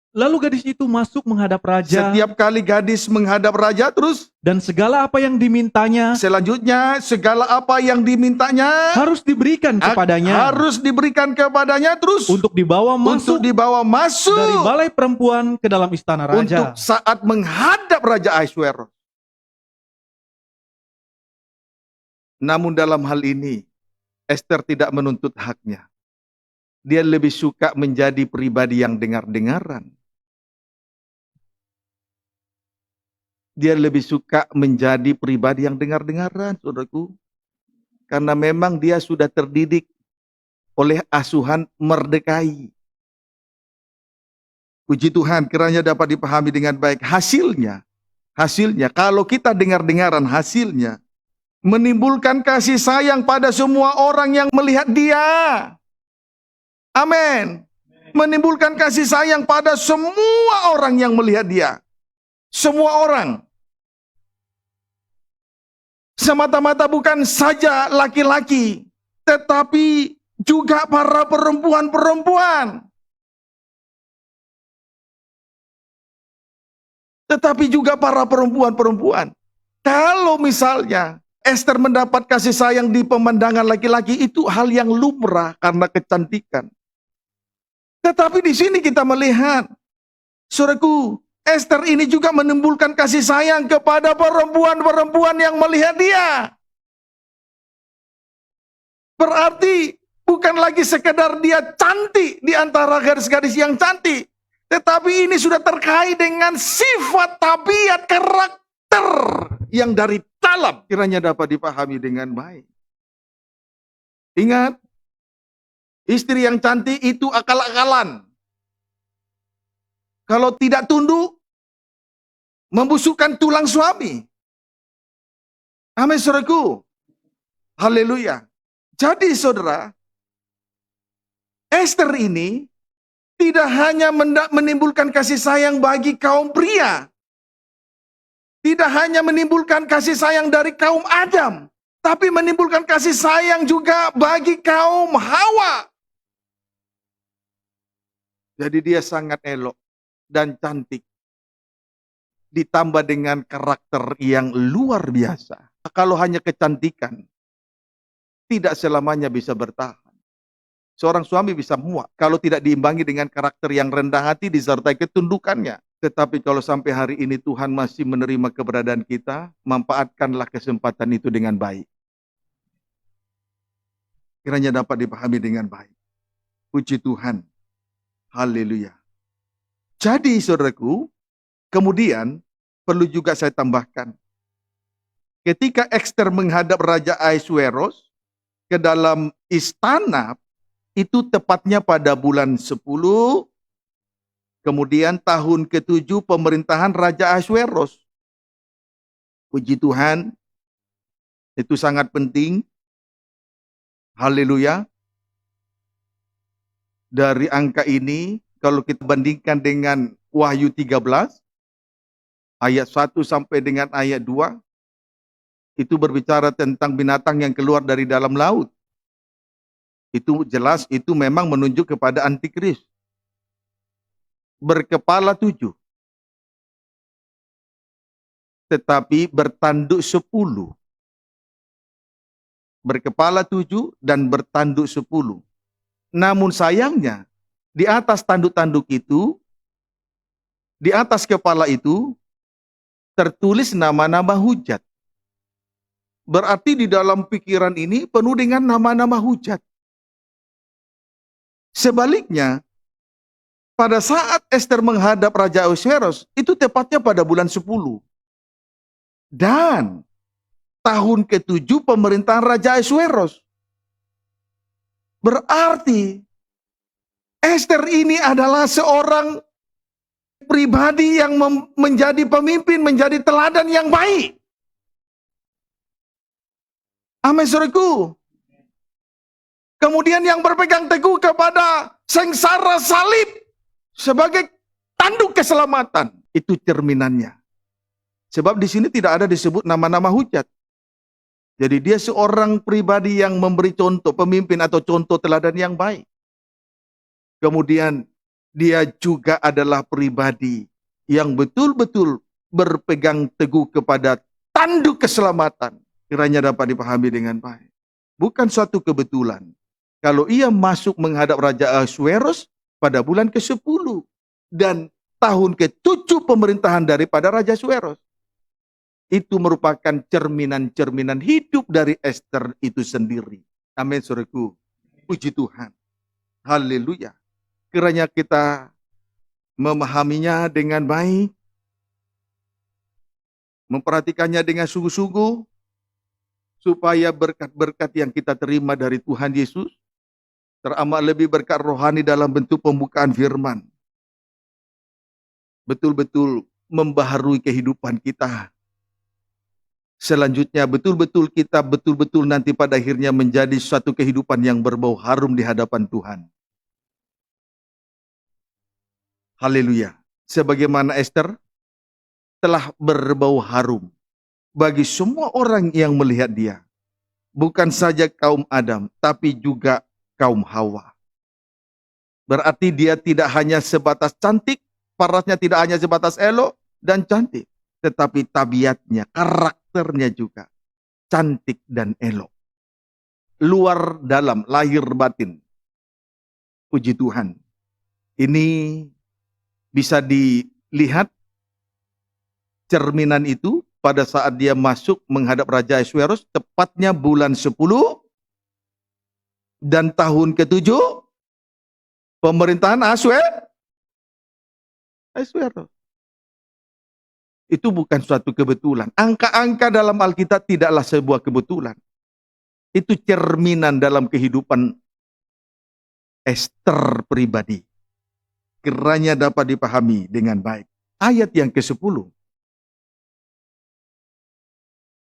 Lalu gadis itu masuk menghadap raja. Setiap kali gadis menghadap raja, terus Dan segala apa yang dimintanya selanjutnya segala apa yang dimintanya harus diberikan kepadanya. harus diberikan kepadanya, terus Untuk dibawa untuk masuk dibawa masuk dari balai perempuan ke dalam istana untuk raja. saat menghadap Raja Ahasuerus. Namun dalam hal ini Esther tidak menuntut haknya. Dia lebih suka menjadi pribadi yang dengar-dengaran. Dia lebih suka menjadi pribadi yang dengar-dengaran, saudaraku. Karena memang dia sudah terdidik oleh asuhan Mordekai. Puji Tuhan, kiranya dapat dipahami dengan baik. Hasilnya, kalau kita dengar-dengaran hasilnya, menimbulkan kasih sayang pada semua orang yang melihat dia. Amin. Menimbulkan kasih sayang pada semua orang yang melihat dia. Semua orang. Semata-mata bukan saja laki-laki, tetapi juga para perempuan-perempuan. Kalau misalnya Esther mendapat kasih sayang di pemandangan laki-laki, itu hal yang lumrah karena kecantikan. Tetapi di sini kita melihat, saudaraku, Esther ini juga menimbulkan kasih sayang kepada perempuan-perempuan yang melihat dia. Berarti bukan lagi sekedar dia cantik di antara gadis-gadis yang cantik, Tetapi ini sudah terkait dengan sifat, tabiat, karakter yang dari dalam kiranya dapat dipahami dengan baik. Ingat, istri yang cantik itu akal-akalan. Kalau tidak tunduk, membusukkan tulang suami. Amin, saudaraku. Haleluya. Jadi saudara, Esther ini tidak hanya menimbulkan kasih sayang bagi kaum pria. Tidak hanya menimbulkan kasih sayang dari kaum Adam. Tapi menimbulkan kasih sayang juga bagi kaum Hawa. Jadi dia sangat elok dan cantik. Ditambah dengan karakter yang luar biasa. Kalau hanya kecantikan, tidak selamanya bisa bertahan. Seorang suami bisa muak kalau tidak diimbangi dengan karakter yang rendah hati disertai ketundukannya. Tetapi kalau sampai hari ini Tuhan masih menerima keberadaan kita, manfaatkanlah kesempatan itu dengan baik. Kiranya dapat dipahami dengan baik. Puji Tuhan. Haleluya. Jadi saudaraku, kemudian perlu juga saya tambahkan. Ketika Esther menghadap Raja Ahasuerus ke dalam istana, itu tepatnya pada bulan 10, kemudian tahun ke-7 pemerintahan Raja Ahasuerus. Puji Tuhan, itu sangat penting. Haleluya. Dari angka ini, kalau kita bandingkan dengan Wahyu 13, ayat 1 sampai dengan ayat 2, itu berbicara tentang binatang yang keluar dari dalam laut. Itu jelas, itu memang menunjuk kepada antikris. Berkepala 7. Tetapi bertanduk 10. Berkepala 7 dan bertanduk 10. Namun sayangnya, di atas tanduk-tanduk itu, di atas kepala itu, tertulis nama-nama hujat. Berarti di dalam pikiran ini penuh dengan nama-nama hujat. Sebaliknya, pada saat Esther menghadap Raja Ahasuerus, itu tepatnya pada bulan 10. Dan tahun ke-7 pemerintahan Raja Ahasuerus. Berarti Esther ini adalah seorang pribadi yang menjadi pemimpin, menjadi teladan yang baik. Amin, saudaraku. Kemudian yang berpegang teguh kepada sengsara salib sebagai tanduk keselamatan. Itu cerminannya. Sebab di sini tidak ada disebut nama-nama hujat. Jadi dia seorang pribadi yang memberi contoh, pemimpin atau contoh teladan yang baik. Kemudian dia juga adalah pribadi yang betul-betul berpegang teguh kepada tanduk keselamatan. Kiranya dapat dipahami dengan baik. Bukan suatu kebetulan. Kalau ia masuk menghadap Raja Ahasuerus pada bulan ke-10 dan tahun ke-7 pemerintahan daripada Raja Ahasuerus. Itu merupakan cerminan-cerminan hidup dari Esther itu sendiri. Amin, saudaraku. Puji Tuhan. Haleluya. Kiranya kita memahaminya dengan baik, memperhatikannya dengan sungguh-sungguh, supaya berkat-berkat yang kita terima dari Tuhan Yesus teramat lebih berkat rohani dalam bentuk pembukaan firman. Betul-betul membaharui kehidupan kita. Selanjutnya betul-betul kita betul-betul nanti pada akhirnya menjadi suatu kehidupan yang berbau harum di hadapan Tuhan. Haleluya. Sebagaimana Esther telah berbau harum bagi semua orang yang melihat dia. Bukan saja kaum Adam, tapi juga kaum Hawa. Berarti dia tidak hanya sebatas cantik, parasnya tidak hanya sebatas elok dan cantik, tetapi tabiatnya, karakternya juga cantik dan elok. Luar dalam, lahir batin. Puji Tuhan. Ini bisa dilihat cerminan itu pada saat dia masuk menghadap Raja Ahasuerus, tepatnya bulan 10 dan tahun ke-7 pemerintahan Ahasuerus. Ahasuerus. Itu bukan suatu kebetulan. Angka-angka dalam Alkitab tidaklah sebuah kebetulan. Itu cerminan dalam kehidupan Ester pribadi. Kiranya dapat dipahami dengan baik. Ayat yang ke-10.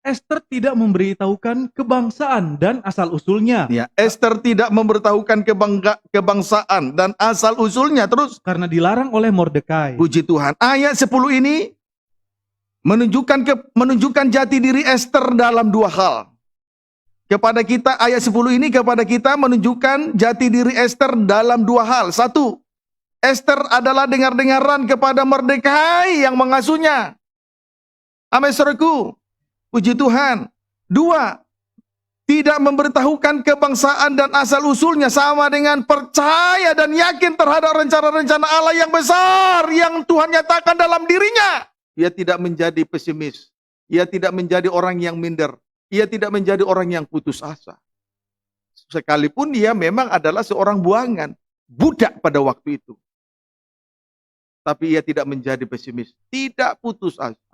Ester tidak memberitahukan kebangsaan dan asal-usulnya Ya, Ester tidak memberitahukan kebangsaan dan asal-usulnya. Terus, karena dilarang oleh Mordekai. puji Tuhan. Ayat 10 ini menunjukkan jati diri Ester dalam dua hal. Kepada kita, ayat 10 ini kepada kita menunjukkan jati diri Ester dalam dua hal. Satu, Ester adalah dengar-dengaran kepada Mordekai yang mengasuhnya. Amin, saudaraku. Puji Tuhan. Dua, tidak memberitahukan kebangsaan dan asal-usulnya, sama dengan percaya dan yakin terhadap rencana-rencana Allah yang besar yang Tuhan nyatakan dalam dirinya. Ia tidak menjadi pesimis. Ia tidak menjadi orang yang minder. Ia tidak menjadi orang yang putus asa. Sekalipun dia memang adalah seorang buangan, budak pada waktu itu. Tapi ia tidak menjadi pesimis, tidak putus asa.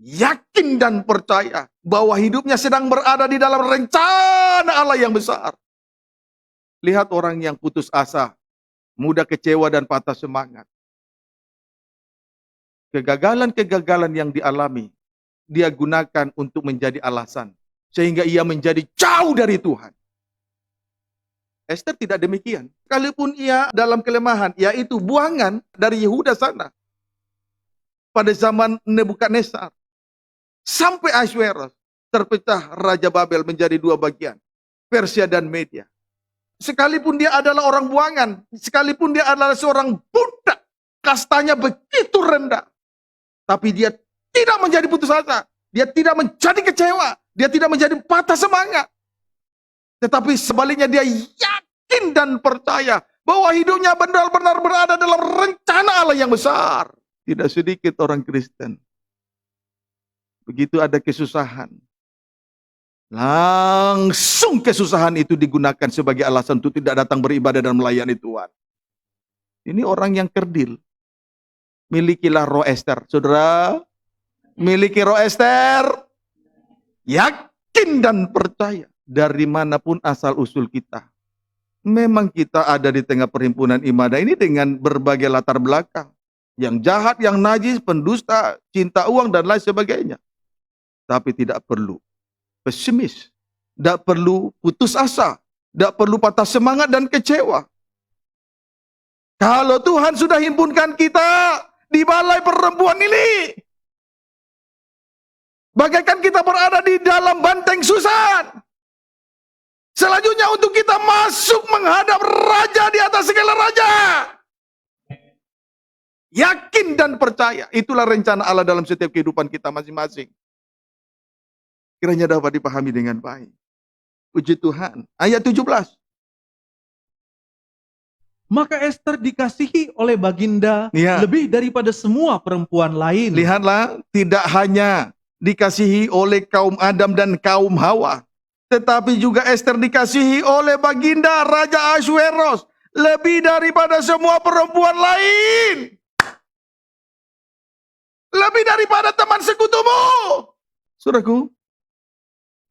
Yakin dan percaya bahwa hidupnya sedang berada di dalam rencana Allah yang besar. Lihat orang yang putus asa, mudah kecewa dan patah semangat. Kegagalan-kegagalan yang dialami, dia gunakan untuk menjadi alasan. Sehingga ia menjadi jauh dari Tuhan. Ester tidak demikian. Sekalipun ia dalam kelemahan, yaitu buangan dari Yehuda sana. Pada zaman Nebukadnezar. Sampai Ahasuerus terpecah Raja Babel menjadi dua bagian. Persia dan Media. Sekalipun dia adalah orang buangan. Sekalipun dia adalah seorang budak. Kastanya begitu rendah. Tapi dia tidak menjadi putus asa. Dia tidak menjadi kecewa. Dia tidak menjadi patah semangat. Tetapi sebaliknya dia yakin dan percaya bahwa hidupnya benar-benar berada dalam rencana Allah yang besar. Tidak sedikit orang Kristen. Begitu ada kesusahan, langsung kesusahan itu digunakan sebagai alasan untuk tidak datang beribadah dan melayani Tuhan. Ini orang yang kerdil. Milikilah roh Ester. Saudara, miliki roh Ester. Yakin dan percaya dari manapun asal usul kita. Memang kita ada di tengah perhimpunan ibadah ini dengan berbagai latar belakang. Yang jahat, yang najis, pendusta, cinta uang, dan lain sebagainya. Tapi tidak perlu pesimis, tidak perlu putus asa, tidak perlu patah semangat dan kecewa. Kalau Tuhan sudah himpunkan kita di balai perempuan ini, bagaikan kita berada di dalam banteng Susan. Selanjutnya untuk kita masuk menghadap Raja di atas segala raja. Yakin dan percaya, itulah rencana Allah dalam setiap kehidupan kita masing-masing. Kiranya dapat dipahami dengan baik. Puji Tuhan. Ayat 17. Maka Ester dikasihi oleh Baginda lebih daripada semua perempuan lain. Lihatlah, tidak hanya dikasihi oleh kaum Adam dan kaum Hawa, tetapi juga Ester dikasihi oleh Baginda Raja Ahasuerus lebih daripada semua perempuan lain. Lebih daripada teman sekutumu. Saudaraku,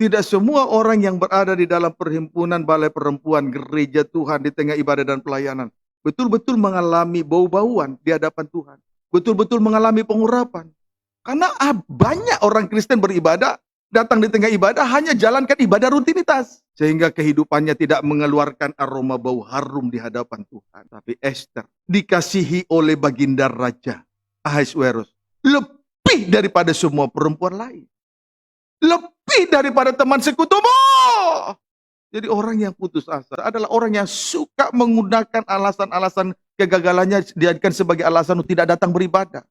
tidak semua orang yang berada di dalam perhimpunan balai perempuan gereja Tuhan di tengah ibadah dan pelayanan betul-betul mengalami bau-bauan di hadapan Tuhan. Betul-betul mengalami pengurapan. Karena banyak orang Kristen beribadah, datang di tengah ibadah hanya jalankan ibadah rutinitas. Sehingga kehidupannya tidak mengeluarkan aroma bau harum di hadapan Tuhan. Tapi Ester dikasihi oleh Baginda Raja Ahasuerus lebih daripada semua perempuan lain. Lebih daripada teman sekutumu. Jadi orang yang putus asa adalah orang yang suka menggunakan alasan-alasan kegagalannya dijadikan sebagai alasan untuk tidak datang beribadah.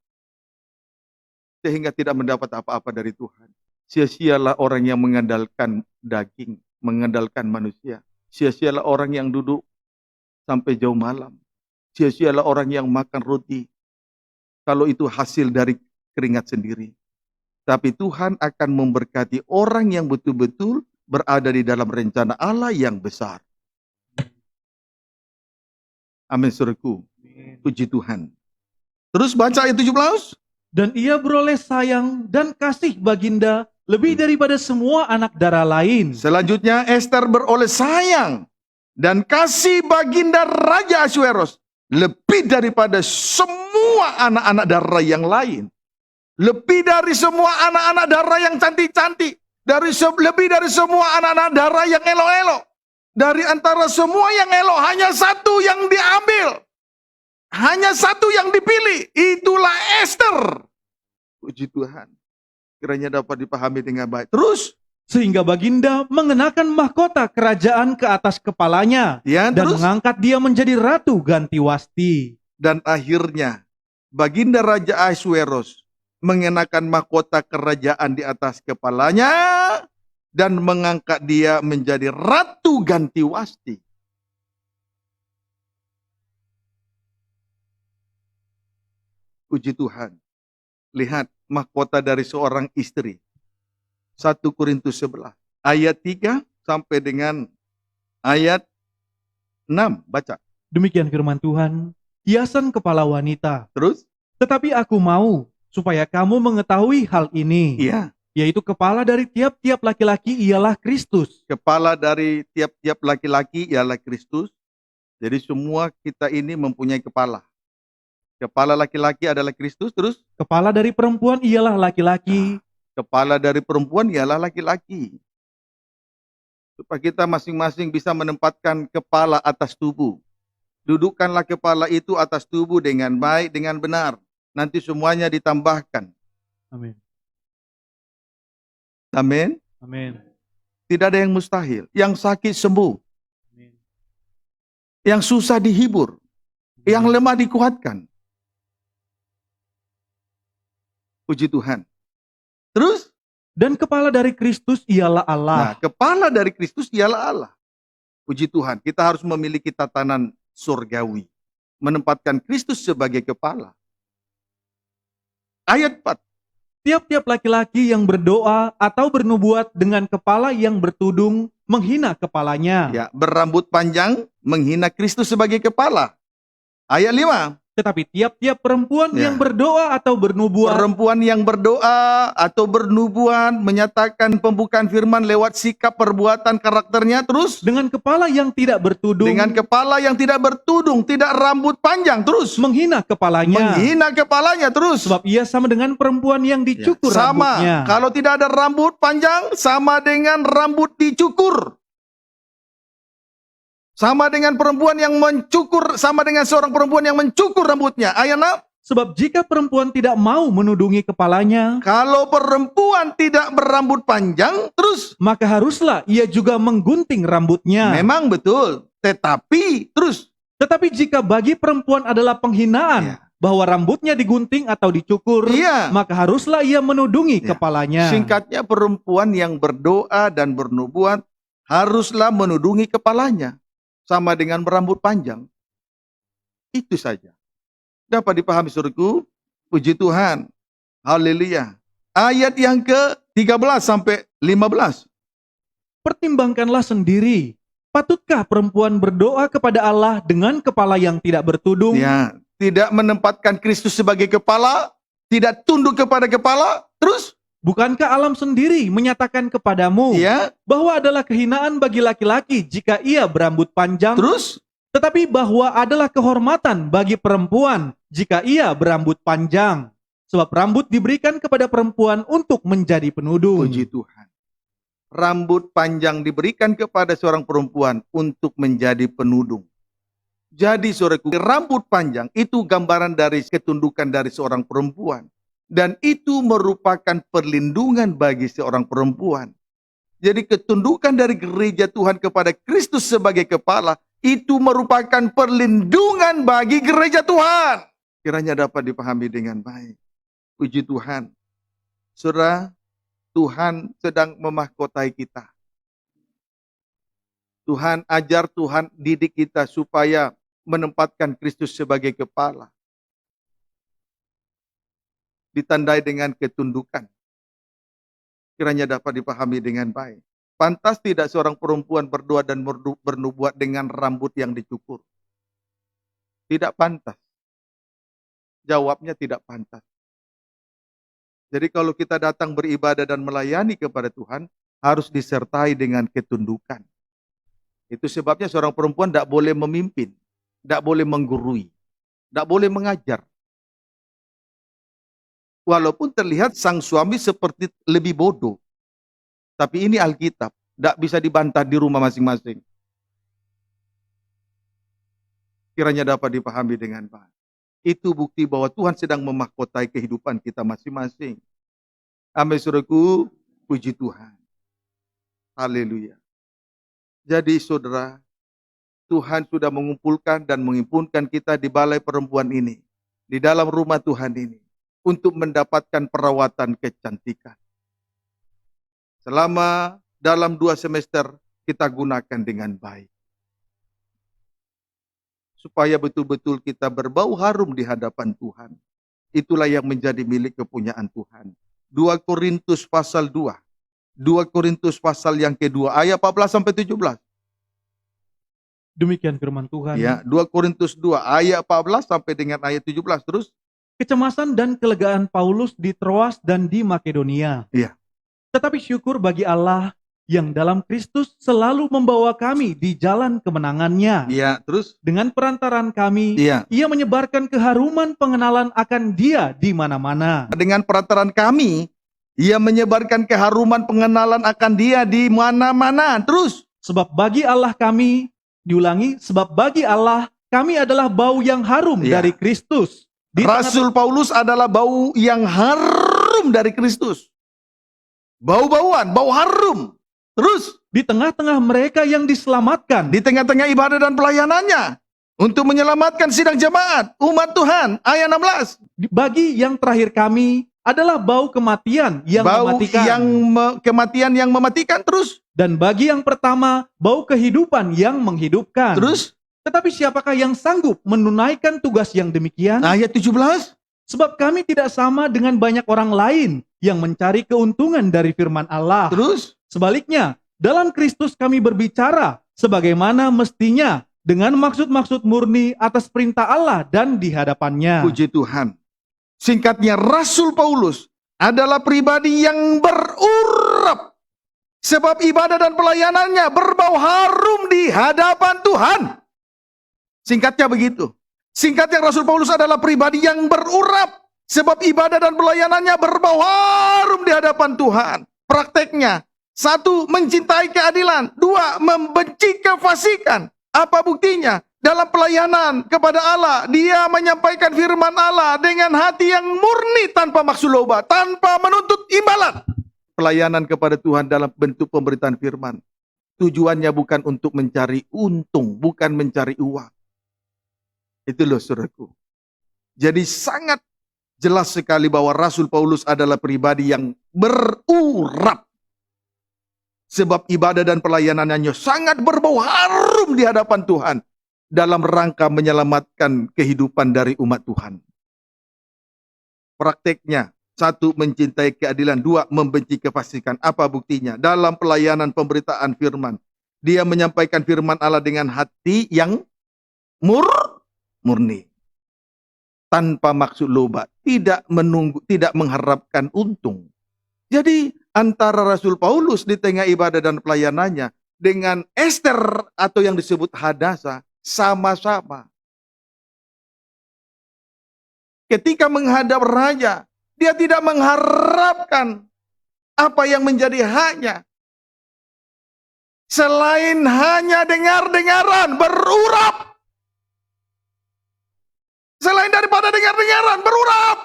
Sehingga tidak mendapat apa-apa dari Tuhan. Sia-sialah orang yang mengandalkan daging, mengandalkan manusia. Sia-sialah orang yang duduk sampai jauh malam. Sia-sialah orang yang makan roti. Kalau itu hasil dari keringat sendiri. Tapi Tuhan akan memberkati orang yang betul-betul berada di dalam rencana Allah yang besar. Amin, saudaraku. Puji Tuhan. Terus baca ayat 17. Dan ia beroleh sayang dan kasih baginda lebih daripada semua anak darah lain. Selanjutnya Ester beroleh sayang dan kasih baginda Raja Ahasuerus lebih daripada semua anak-anak darah yang lain. Lebih dari semua anak-anak darah yang cantik-cantik. Lebih dari semua anak-anak darah yang elok-elok. Dari antara semua yang elok, hanya satu yang diambil. Hanya satu yang dipilih. Itulah Ester. Puji Tuhan. Kiranya dapat dipahami dengan baik. Terus. Sehingga baginda mengenakan mahkota kerajaan ke atas kepalanya. Ya, Dan terus. mengangkat dia menjadi ratu ganti wasti. Dan akhirnya baginda Raja Ahasuerus mengenakan mahkota kerajaan di atas kepalanya dan mengangkat dia menjadi ratu ganti wasti. Puji Tuhan. Lihat mahkota dari seorang istri. 1 Korintus 11 ayat 3 sampai dengan ayat 6. Baca. Demikian firman Tuhan. Hiasan kepala wanita. Terus? Tetapi aku mau supaya kamu mengetahui hal ini. Iya. Yaitu kepala dari tiap-tiap laki-laki ialah Kristus. Kepala dari tiap-tiap laki-laki ialah Kristus. Jadi semua kita ini mempunyai kepala. Kepala laki-laki adalah Kristus. Terus? Kepala dari perempuan ialah laki-laki. Kepala dari perempuan ialah laki-laki. Supaya kita masing-masing bisa menempatkan kepala atas tubuh. Dudukkanlah kepala itu atas tubuh dengan baik, dengan benar. Nanti semuanya ditambahkan. Amin. Amin. Amin. Tidak ada yang mustahil. Yang sakit sembuh. Amin. Yang susah dihibur. Yang lemah dikuatkan. Puji Tuhan. Terus? Dan kepala dari Kristus ialah Nah, Allah. kepala dari Kristus ialah Allah. Puji Tuhan, kita harus memiliki tatanan surgawi. Menempatkan Kristus sebagai kepala. Ayat 4. Tiap-tiap laki-laki yang berdoa atau bernubuat dengan kepala yang bertudung menghina kepalanya. Ya, berambut panjang menghina Kristus sebagai kepala. Ayat 5. Tetapi tiap-tiap perempuan Ya. yang berdoa atau bernubuat Perempuan yang berdoa atau bernubuat menyatakan pembukaan firman lewat sikap, perbuatan, karakternya. Terus? dengan kepala yang tidak bertudung Dengan kepala yang tidak bertudung, tidak rambut panjang. Terus? menghina kepalanya. Menghina kepalanya. Terus? Sebab ia sama dengan perempuan yang dicukur Sama. rambutnya. Kalau tidak ada rambut panjang, sama dengan rambut dicukur. Sama dengan perempuan yang mencukur, sama dengan seorang perempuan yang mencukur rambutnya. Ayat 6. Sebab jika perempuan tidak mau menudungi kepalanya, Kalau perempuan tidak berambut panjang, terus? maka haruslah ia juga menggunting rambutnya. Memang betul. Tetapi, terus? Tetapi jika bagi perempuan adalah penghinaan Ya. bahwa rambutnya digunting atau dicukur, Iya. maka haruslah ia menudungi Ya. kepalanya. Singkatnya, perempuan yang berdoa dan bernubuat haruslah menudungi kepalanya. Sama dengan berambut panjang. Itu saja. Dapat dipahami saudaraku? Puji Tuhan. Haleluya. Ayat yang ke-13 sampai 15. Pertimbangkanlah sendiri, patutkah perempuan berdoa kepada Allah dengan kepala yang tidak bertudung? Ya, tidak menempatkan Kristus sebagai kepala, tidak tunduk kepada kepala, terus? Bukankah alam sendiri menyatakan kepadamu Ya, bahwa adalah kehinaan bagi laki-laki jika ia berambut panjang, terus? tetapi bahwa adalah kehormatan bagi perempuan jika ia berambut panjang? Sebab rambut diberikan kepada perempuan untuk menjadi penudung. Puji Tuhan. Rambut panjang diberikan kepada seorang perempuan untuk menjadi penudung. Jadi saudaraku, rambut panjang itu gambaran dari ketundukan dari seorang perempuan. Dan itu merupakan perlindungan bagi seorang perempuan. Jadi ketundukan dari gereja Tuhan kepada Kristus sebagai kepala, itu merupakan perlindungan bagi gereja Tuhan. Kiranya dapat dipahami dengan baik. Puji Tuhan. Saudara, Tuhan sedang memahkotai kita. Tuhan ajar, Tuhan didik kita supaya menempatkan Kristus sebagai kepala. Ditandai dengan ketundukan. Kiranya dapat dipahami dengan baik. Pantas tidak seorang perempuan berdoa dan bernubuat dengan rambut yang dicukur? Tidak pantas. Jawabnya tidak pantas. Jadi kalau kita datang beribadah dan melayani kepada Tuhan, harus disertai dengan ketundukan. Itu sebabnya seorang perempuan tidak boleh memimpin, tidak boleh menggurui, tidak boleh mengajar. Walaupun terlihat sang suami seperti lebih bodoh. Tapi ini Alkitab, tidak bisa dibantah di rumah masing-masing. Kiranya dapat dipahami dengan baik. Itu bukti bahwa Tuhan sedang memahkotai kehidupan kita masing-masing. Amin, saudaraku, puji Tuhan. Haleluya. Jadi saudara, Tuhan sudah mengumpulkan dan menghimpunkan kita di balai perempuan ini, di dalam rumah Tuhan ini, untuk mendapatkan perawatan kecantikan. Selama dalam 2 semester kita gunakan dengan baik. Supaya betul-betul kita berbau harum di hadapan Tuhan. Itulah yang menjadi milik kepunyaan Tuhan. 2 Korintus pasal 2. 2 Korintus pasal yang kedua, ayat 14-17. Demikian firman Tuhan. Ya, 2 Korintus 2, ayat 14 sampai dengan ayat 17. Terus? Kecemasan dan kelegaan Paulus di Troas dan di Makedonia. Iya. Tetapi syukur bagi Allah yang dalam Kristus selalu membawa kami di jalan kemenangannya. Iya, terus? Dengan perantaran kami, Iya. ia menyebarkan keharuman pengenalan akan Dia di mana-mana. Dengan perantaran kami, ia menyebarkan keharuman pengenalan akan Dia di mana-mana. Terus? Sebab bagi Allah kami, diulangi, sebab bagi Allah kami adalah bau yang harum Iya. dari Kristus. Rasul Paulus adalah bau yang harum dari Kristus. Bau-bauan, bau harum. Terus? Di tengah-tengah mereka yang diselamatkan. Di tengah-tengah ibadah dan pelayanannya. Untuk menyelamatkan sidang jemaat, umat Tuhan. Ayat 16. Bagi yang terakhir kami adalah bau kematian yang mematikan. Kematian yang mematikan. Terus? Dan bagi yang pertama, bau kehidupan yang menghidupkan. Terus? Tetapi siapakah yang sanggup menunaikan tugas yang demikian? Ayat 17. Sebab kami tidak sama dengan banyak orang lain yang mencari keuntungan dari firman Allah. Terus? Sebaliknya, dalam Kristus kami berbicara sebagaimana mestinya dengan maksud-maksud murni atas perintah Allah dan di hadapannya. Puji Tuhan. Singkatnya, Rasul Paulus adalah pribadi yang berurap. Sebab ibadah dan pelayanannya berbau harum di hadapan Tuhan. Singkatnya begitu. Singkatnya, Rasul Paulus adalah pribadi yang berurap. Sebab ibadah dan pelayanannya berbau harum di hadapan Tuhan. Prakteknya, 1. Mencintai keadilan. 2. Membenci kefasikan. Apa buktinya? Dalam pelayanan kepada Allah, dia menyampaikan firman Allah dengan hati yang murni tanpa maksud loba, tanpa menuntut imbalan. Pelayanan kepada Tuhan dalam bentuk pemberitaan firman. Tujuannya bukan untuk mencari untung, bukan mencari uang. Itu loh saudaraku. Jadi sangat jelas sekali bahwa Rasul Paulus adalah pribadi yang berurap. Sebab ibadah dan pelayanannya sangat berbau harum di hadapan Tuhan. Dalam rangka menyelamatkan kehidupan dari umat Tuhan. Prakteknya, 1. Mencintai keadilan. 2. Membenci kefasikan. Apa buktinya? Dalam pelayanan pemberitaan firman. Dia menyampaikan firman Allah dengan hati yang murni. Tanpa maksud loba. Tidak mengharapkan untung. Jadi antara Rasul Paulus di tengah ibadah dan pelayanannya dengan Ester atau yang disebut Hadasa sama-sama. Ketika menghadap raja, dia tidak mengharapkan apa yang menjadi haknya. Selain hanya dengar-dengaran, berurap. Selain daripada dengar-dengaran, berurap.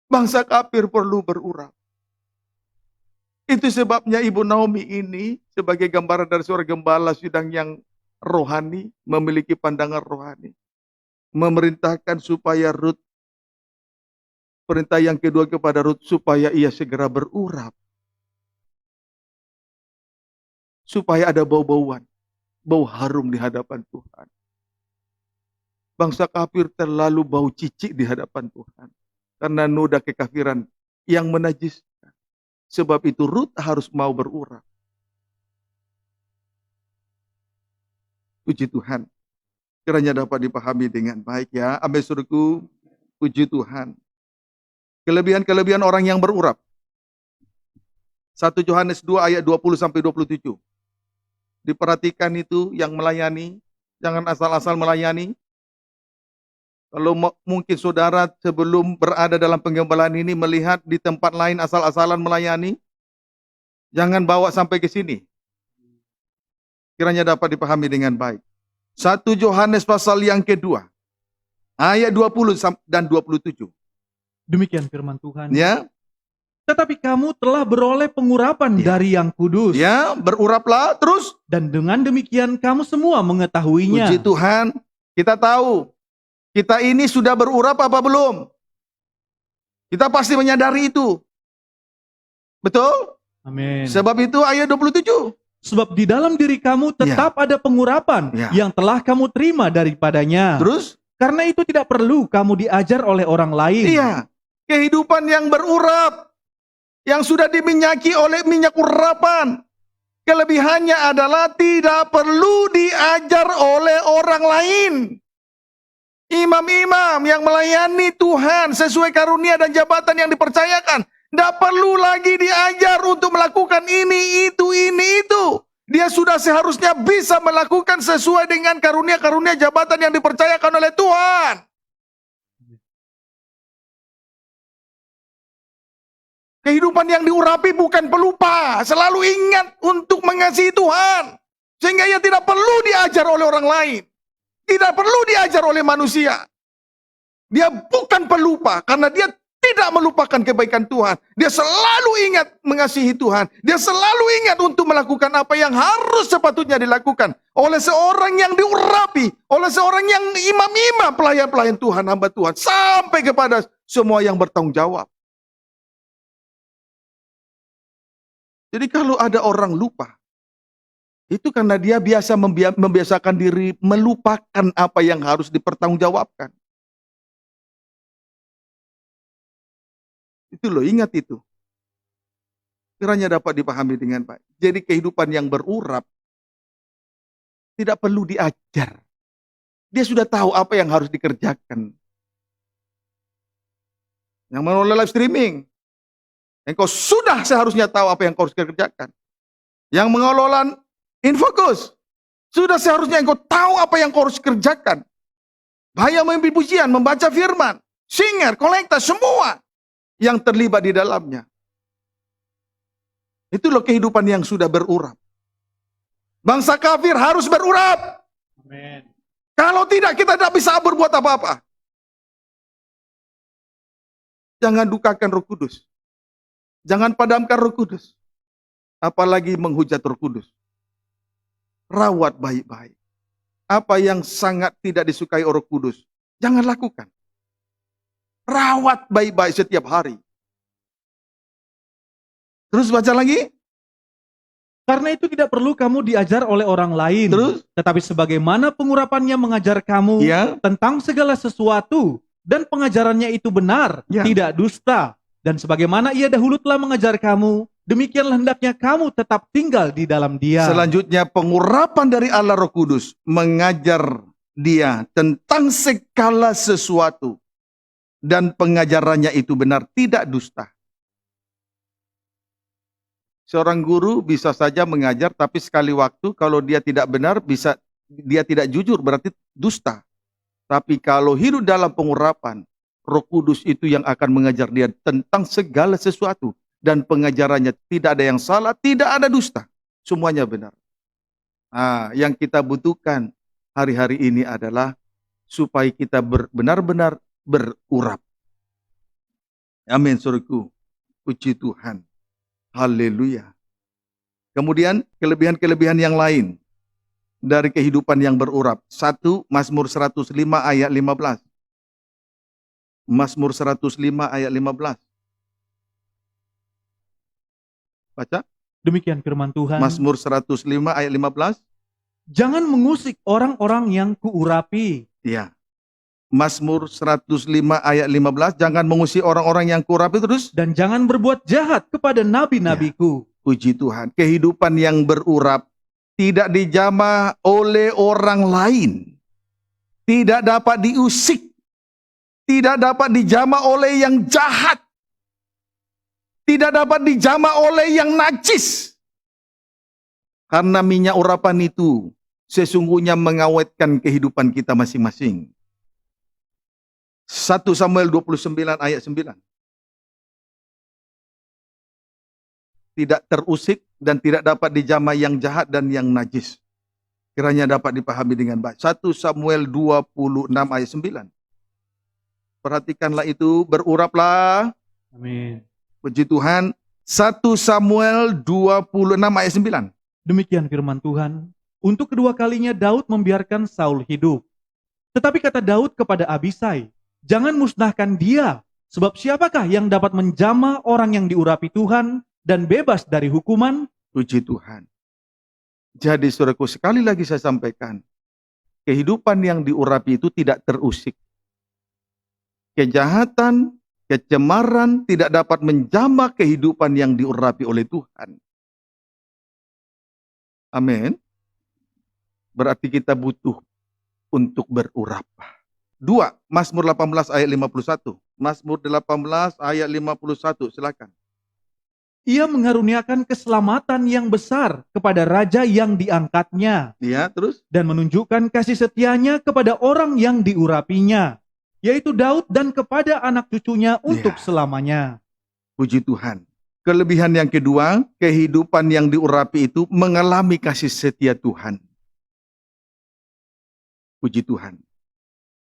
Bangsa kafir perlu berurap. Itu sebabnya Ibu Naomi ini sebagai gambaran dari seorang gembala sidang yang rohani, memiliki pandangan rohani. Memerintahkan supaya Rut, perintah yang kedua kepada Rut, supaya ia segera berurap. Supaya ada bau-bauan, bau harum di hadapan Tuhan. Bangsa kafir terlalu bau cicik di hadapan Tuhan. Karena noda kekafiran yang menajiskan. Sebab itu Rut harus mau berurap. Puji Tuhan. Kiranya dapat dipahami dengan baik ya. Amin suruhku, puji Tuhan. Kelebihan-kelebihan orang yang berurap. 1 Yohanes 2 ayat 20 sampai 27. Diperhatikan itu yang melayani, jangan asal-asal melayani. Kalau mungkin saudara sebelum berada dalam penggembalaan ini melihat di tempat lain asal-asalan melayani, jangan bawa sampai ke sini. Kiranya dapat dipahami dengan baik. 1 Yohanes pasal yang kedua, ayat 20 dan 27. Demikian firman Tuhan. Ya, Tetapi kamu telah beroleh pengurapan dari yang kudus. ya, beruraplah terus. Dan dengan demikian kamu semua mengetahuinya. Puji Tuhan, kita tahu. Kita ini sudah berurap apa belum? Kita pasti menyadari itu. Betul? Amin. Sebab itu ayat 27. Sebab di dalam diri kamu tetap ada pengurapan yang telah kamu terima daripadanya. Terus? Karena itu tidak perlu kamu diajar oleh orang lain. Iya. Kehidupan yang berurap. Yang sudah diminyaki oleh minyak urapan. Kelebihannya adalah tidak perlu diajar oleh orang lain. Imam-imam yang melayani Tuhan sesuai karunia dan jabatan yang dipercayakan. Tidak perlu lagi diajar untuk melakukan ini, itu. Dia sudah seharusnya bisa melakukan sesuai dengan karunia-karunia jabatan yang dipercayakan oleh Tuhan. Kehidupan yang diurapi bukan pelupa. Selalu ingat untuk mengasihi Tuhan. Sehingga ia tidak perlu diajar oleh orang lain. Tidak perlu diajar oleh manusia. Dia bukan pelupa karena dia tidak melupakan kebaikan Tuhan. Dia selalu ingat mengasihi Tuhan. Dia selalu ingat untuk melakukan apa yang harus sepatutnya dilakukan oleh seorang yang diurapi, oleh seorang yang imam-imam, pelayan-pelayan Tuhan, hamba Tuhan, sampai kepada semua yang bertanggung jawab. Jadi kalau ada orang lupa, itu karena dia biasa membiasakan diri melupakan apa yang harus dipertanggungjawabkan. Itu loh, ingat itu. Kiranya dapat dipahami dengan baik. Jadi kehidupan yang berurap tidak perlu diajar. Dia sudah tahu apa yang harus dikerjakan. Yang mengelola live streaming, engkau sudah seharusnya tahu apa yang kau harus kerjakan. Yang mengelola Infokus, sudah seharusnya engkau tahu apa yang kau harus kerjakan. Bahaya memimpin pujian, membaca firman, singer, kolekta, semua yang terlibat di dalamnya. Itu loh kehidupan yang sudah berurap. Bangsa kafir harus berurap. Amin. Kalau tidak, kita tidak bisa berbuat apa-apa. Jangan dukakan Roh Kudus. Jangan padamkan Roh Kudus. Apalagi menghujat Roh Kudus. Rawat baik-baik. Apa yang sangat tidak disukai Roh Kudus, jangan lakukan. Rawat baik-baik setiap hari. Terus baca lagi. Karena itu tidak perlu kamu diajar oleh orang lain. Terus? Tetapi sebagaimana pengurapannya mengajar kamu tentang segala sesuatu, dan pengajarannya itu benar, tidak dusta. Dan sebagaimana ia dahulu telah mengajar kamu, demikianlah hendaknya kamu tetap tinggal di dalam dia. Selanjutnya pengurapan dari Allah Roh Kudus mengajar dia tentang segala sesuatu. Dan pengajarannya itu benar, tidak dusta. Seorang guru bisa saja mengajar, tapi sekali waktu kalau dia tidak benar, dia tidak jujur, berarti dusta. Tapi kalau hidup dalam pengurapan, Roh Kudus itu yang akan mengajar dia tentang segala sesuatu. Dan pengajarannya tidak ada yang salah, tidak ada dusta. Semuanya benar. Nah, yang kita butuhkan hari-hari ini adalah supaya kita benar-benar berurap. Amin, saudaraku. Puji Tuhan. Haleluya. Kemudian kelebihan-kelebihan yang lain dari kehidupan yang berurap. 1 Mazmur 105 ayat 15. Mazmur 105 ayat 15. Baca. Demikian firman Tuhan. Mazmur 105 ayat 15. Jangan mengusik orang-orang yang kuurapi. Iya. Mazmur 105 ayat 15. Jangan mengusik orang-orang yang kuurapi terus. Dan jangan berbuat jahat kepada nabi-nabiku. Ya. Puji Tuhan. Kehidupan yang berurap tidak dijamah oleh orang lain. tidak dapat diusik, tidak dapat dijama oleh yang jahat, tidak dapat dijama oleh yang najis. Karena minyak urapan itu sesungguhnya mengawetkan kehidupan kita masing-masing. 1 Samuel 29 ayat 9. Tidak terusik dan tidak dapat dijama yang jahat dan yang najis. Kiranya dapat dipahami dengan baik. 1 Samuel 26 ayat 9. Perhatikanlah itu, beruraplah. Amin. Puji Tuhan. 1 Samuel 26 ayat 9. Demikian firman Tuhan. Untuk kedua kalinya Daud membiarkan Saul hidup. Tetapi kata Daud kepada Abisai, jangan musnahkan dia, sebab siapakah yang dapat menjamah orang yang diurapi Tuhan dan bebas dari hukuman? Puji Tuhan. Jadi saudaraku, sekali lagi saya sampaikan, kehidupan yang diurapi itu tidak terusik. Kejahatan, kecemaran tidak dapat menjamah kehidupan yang diurapi oleh Tuhan. Amin. Berarti kita butuh untuk berurap. 2, Mazmur 18 ayat 51. Mazmur 18 ayat 51, silakan. Ia mengaruniakan keselamatan yang besar kepada raja yang diangkatnya, Ya, terus? dan menunjukkan kasih setianya kepada orang yang diurapinya, yaitu Daud dan kepada anak cucunya untuk selamanya. Puji Tuhan. Kelebihan yang kedua, kehidupan yang diurapi itu mengalami kasih setia Tuhan. Puji Tuhan.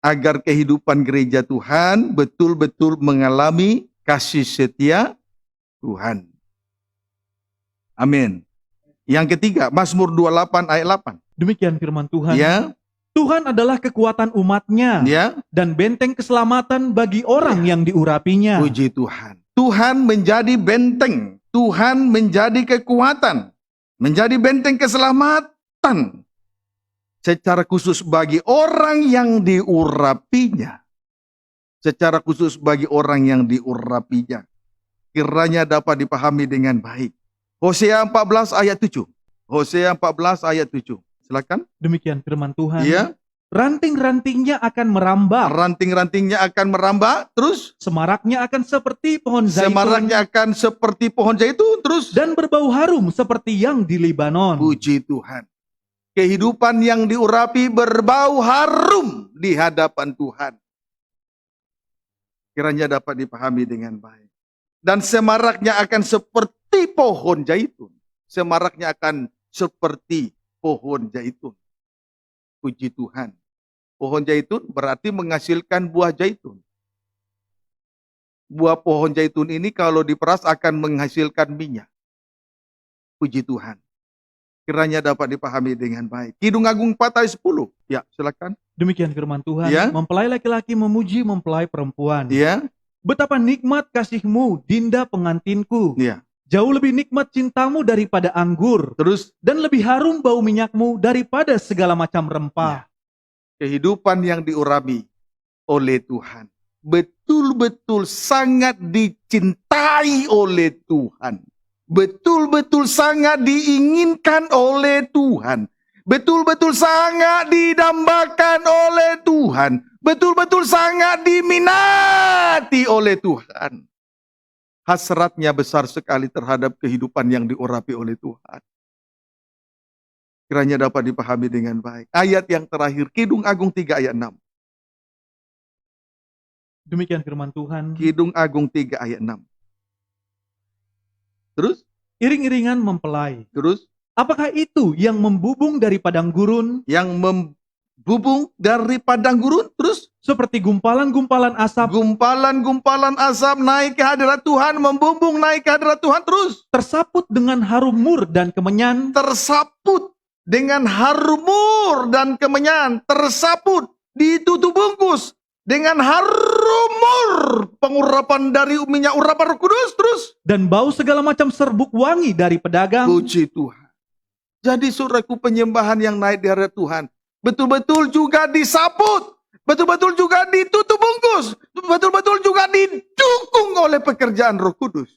Agar kehidupan gereja Tuhan betul-betul mengalami kasih setia Tuhan. Amin. Yang ketiga, Mazmur 28 ayat 8. Demikian firman Tuhan. Ya, Tuhan adalah kekuatan umatnya ya. dan benteng keselamatan bagi orang yang diurapinya. Puji Tuhan. Tuhan menjadi benteng. Tuhan menjadi kekuatan. Menjadi benteng keselamatan. Secara khusus bagi orang yang diurapinya. Secara khusus bagi orang yang diurapinya. Kiranya dapat dipahami dengan baik. Hosea 14 ayat 7. Hosea 14 ayat 7. Silakan. Demikian firman Tuhan. Ya. Ranting-rantingnya akan merambah. Ranting-rantingnya akan merambah. Terus. Semaraknya akan seperti pohon zaitun. Semaraknya akan seperti pohon zaitun. Terus. Dan berbau harum seperti yang di Libanon. Puji Tuhan. Kehidupan yang diurapi berbau harum di hadapan Tuhan. Kiranya dapat dipahami dengan baik. Dan semaraknya akan seperti pohon zaitun. Semaraknya akan seperti pohon zaitun. Puji Tuhan. Pohon zaitun berarti menghasilkan buah zaitun. Buah pohon zaitun ini kalau diperas akan menghasilkan minyak. Puji Tuhan. Kiranya dapat dipahami dengan baik. Kidung Agung 4 ayat 10. Ya, silakan. Demikian firman Tuhan. Ya. Mempelai laki-laki memuji mempelai perempuan. Ya. Betapa nikmat kasihmu, Dinda pengantinku. Ya. Jauh lebih nikmat cintamu daripada anggur. Terus. Dan lebih harum bau minyakmu daripada segala macam rempah. Kehidupan yang diurapi oleh Tuhan. Betul-betul sangat dicintai oleh Tuhan. Betul-betul sangat diinginkan oleh Tuhan. Betul-betul sangat didambakan oleh Tuhan. Betul-betul sangat diminati oleh Tuhan. Hasratnya besar sekali terhadap kehidupan yang diurapi oleh Tuhan. Kiranya dapat dipahami dengan baik. Ayat yang terakhir, Kidung Agung 3 ayat 6. Demikian firman Tuhan. Kidung Agung 3 ayat 6. Terus? Iring-iringan mempelai. Terus? Apakah itu yang membubung dari padang gurun? Yang membubung dari padang gurun? Terus? Seperti gumpalan-gumpalan asap. Gumpalan-gumpalan asap naik ke hadirat Tuhan, membumbung naik ke hadirat Tuhan. Terus? Tersaput dengan harum mur dan kemenyan. Tersaput dengan harum mur dan kemenyan. Tersaput, ditutup bungkus dengan harum mur, pengurapan dari minyak urapan Roh Kudus. Terus? Dan bau segala macam serbuk wangi dari pedagang. Puji Tuhan. Jadi saudaraku, penyembahan yang naik di hadirat Tuhan betul-betul juga disaput, betul-betul juga ditutup bungkus, betul-betul juga didukung oleh pekerjaan Roh Kudus.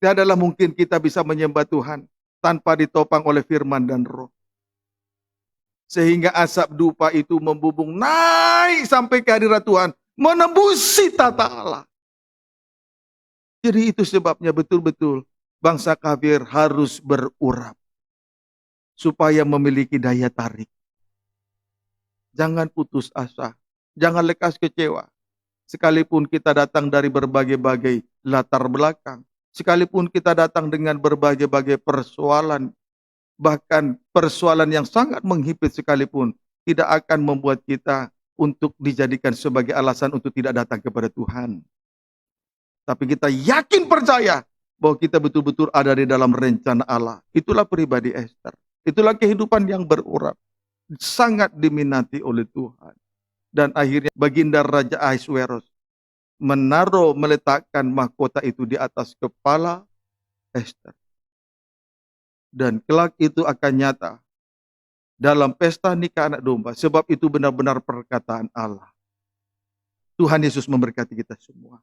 Tiadalah mungkin kita bisa menyembah Tuhan tanpa ditopang oleh firman dan roh. Sehingga asap dupa itu membubung naik sampai ke hadirat Tuhan, menembusi tata Allah. Jadi itu sebabnya betul-betul bangsa kafir harus berurap supaya memiliki daya tarik. Jangan putus asa, jangan lekas kecewa. Sekalipun kita datang dari berbagai-bagai latar belakang, sekalipun kita datang dengan berbagai-bagai persoalan, bahkan persoalan yang sangat menghimpit sekalipun, tidak akan membuat kita untuk dijadikan sebagai alasan untuk tidak datang kepada Tuhan. Tapi kita yakin percaya bahwa kita betul-betul ada di dalam rencana Allah. Itulah pribadi Esther. Itulah kehidupan yang berurap. Sangat diminati oleh Tuhan. Dan akhirnya baginda Raja Ahasuerus meletakkan mahkota itu di atas kepala Esther. Dan kelak itu akan nyata dalam pesta nikah anak domba. Sebab itu benar-benar perkataan Allah. Tuhan Yesus memberkati kita semua.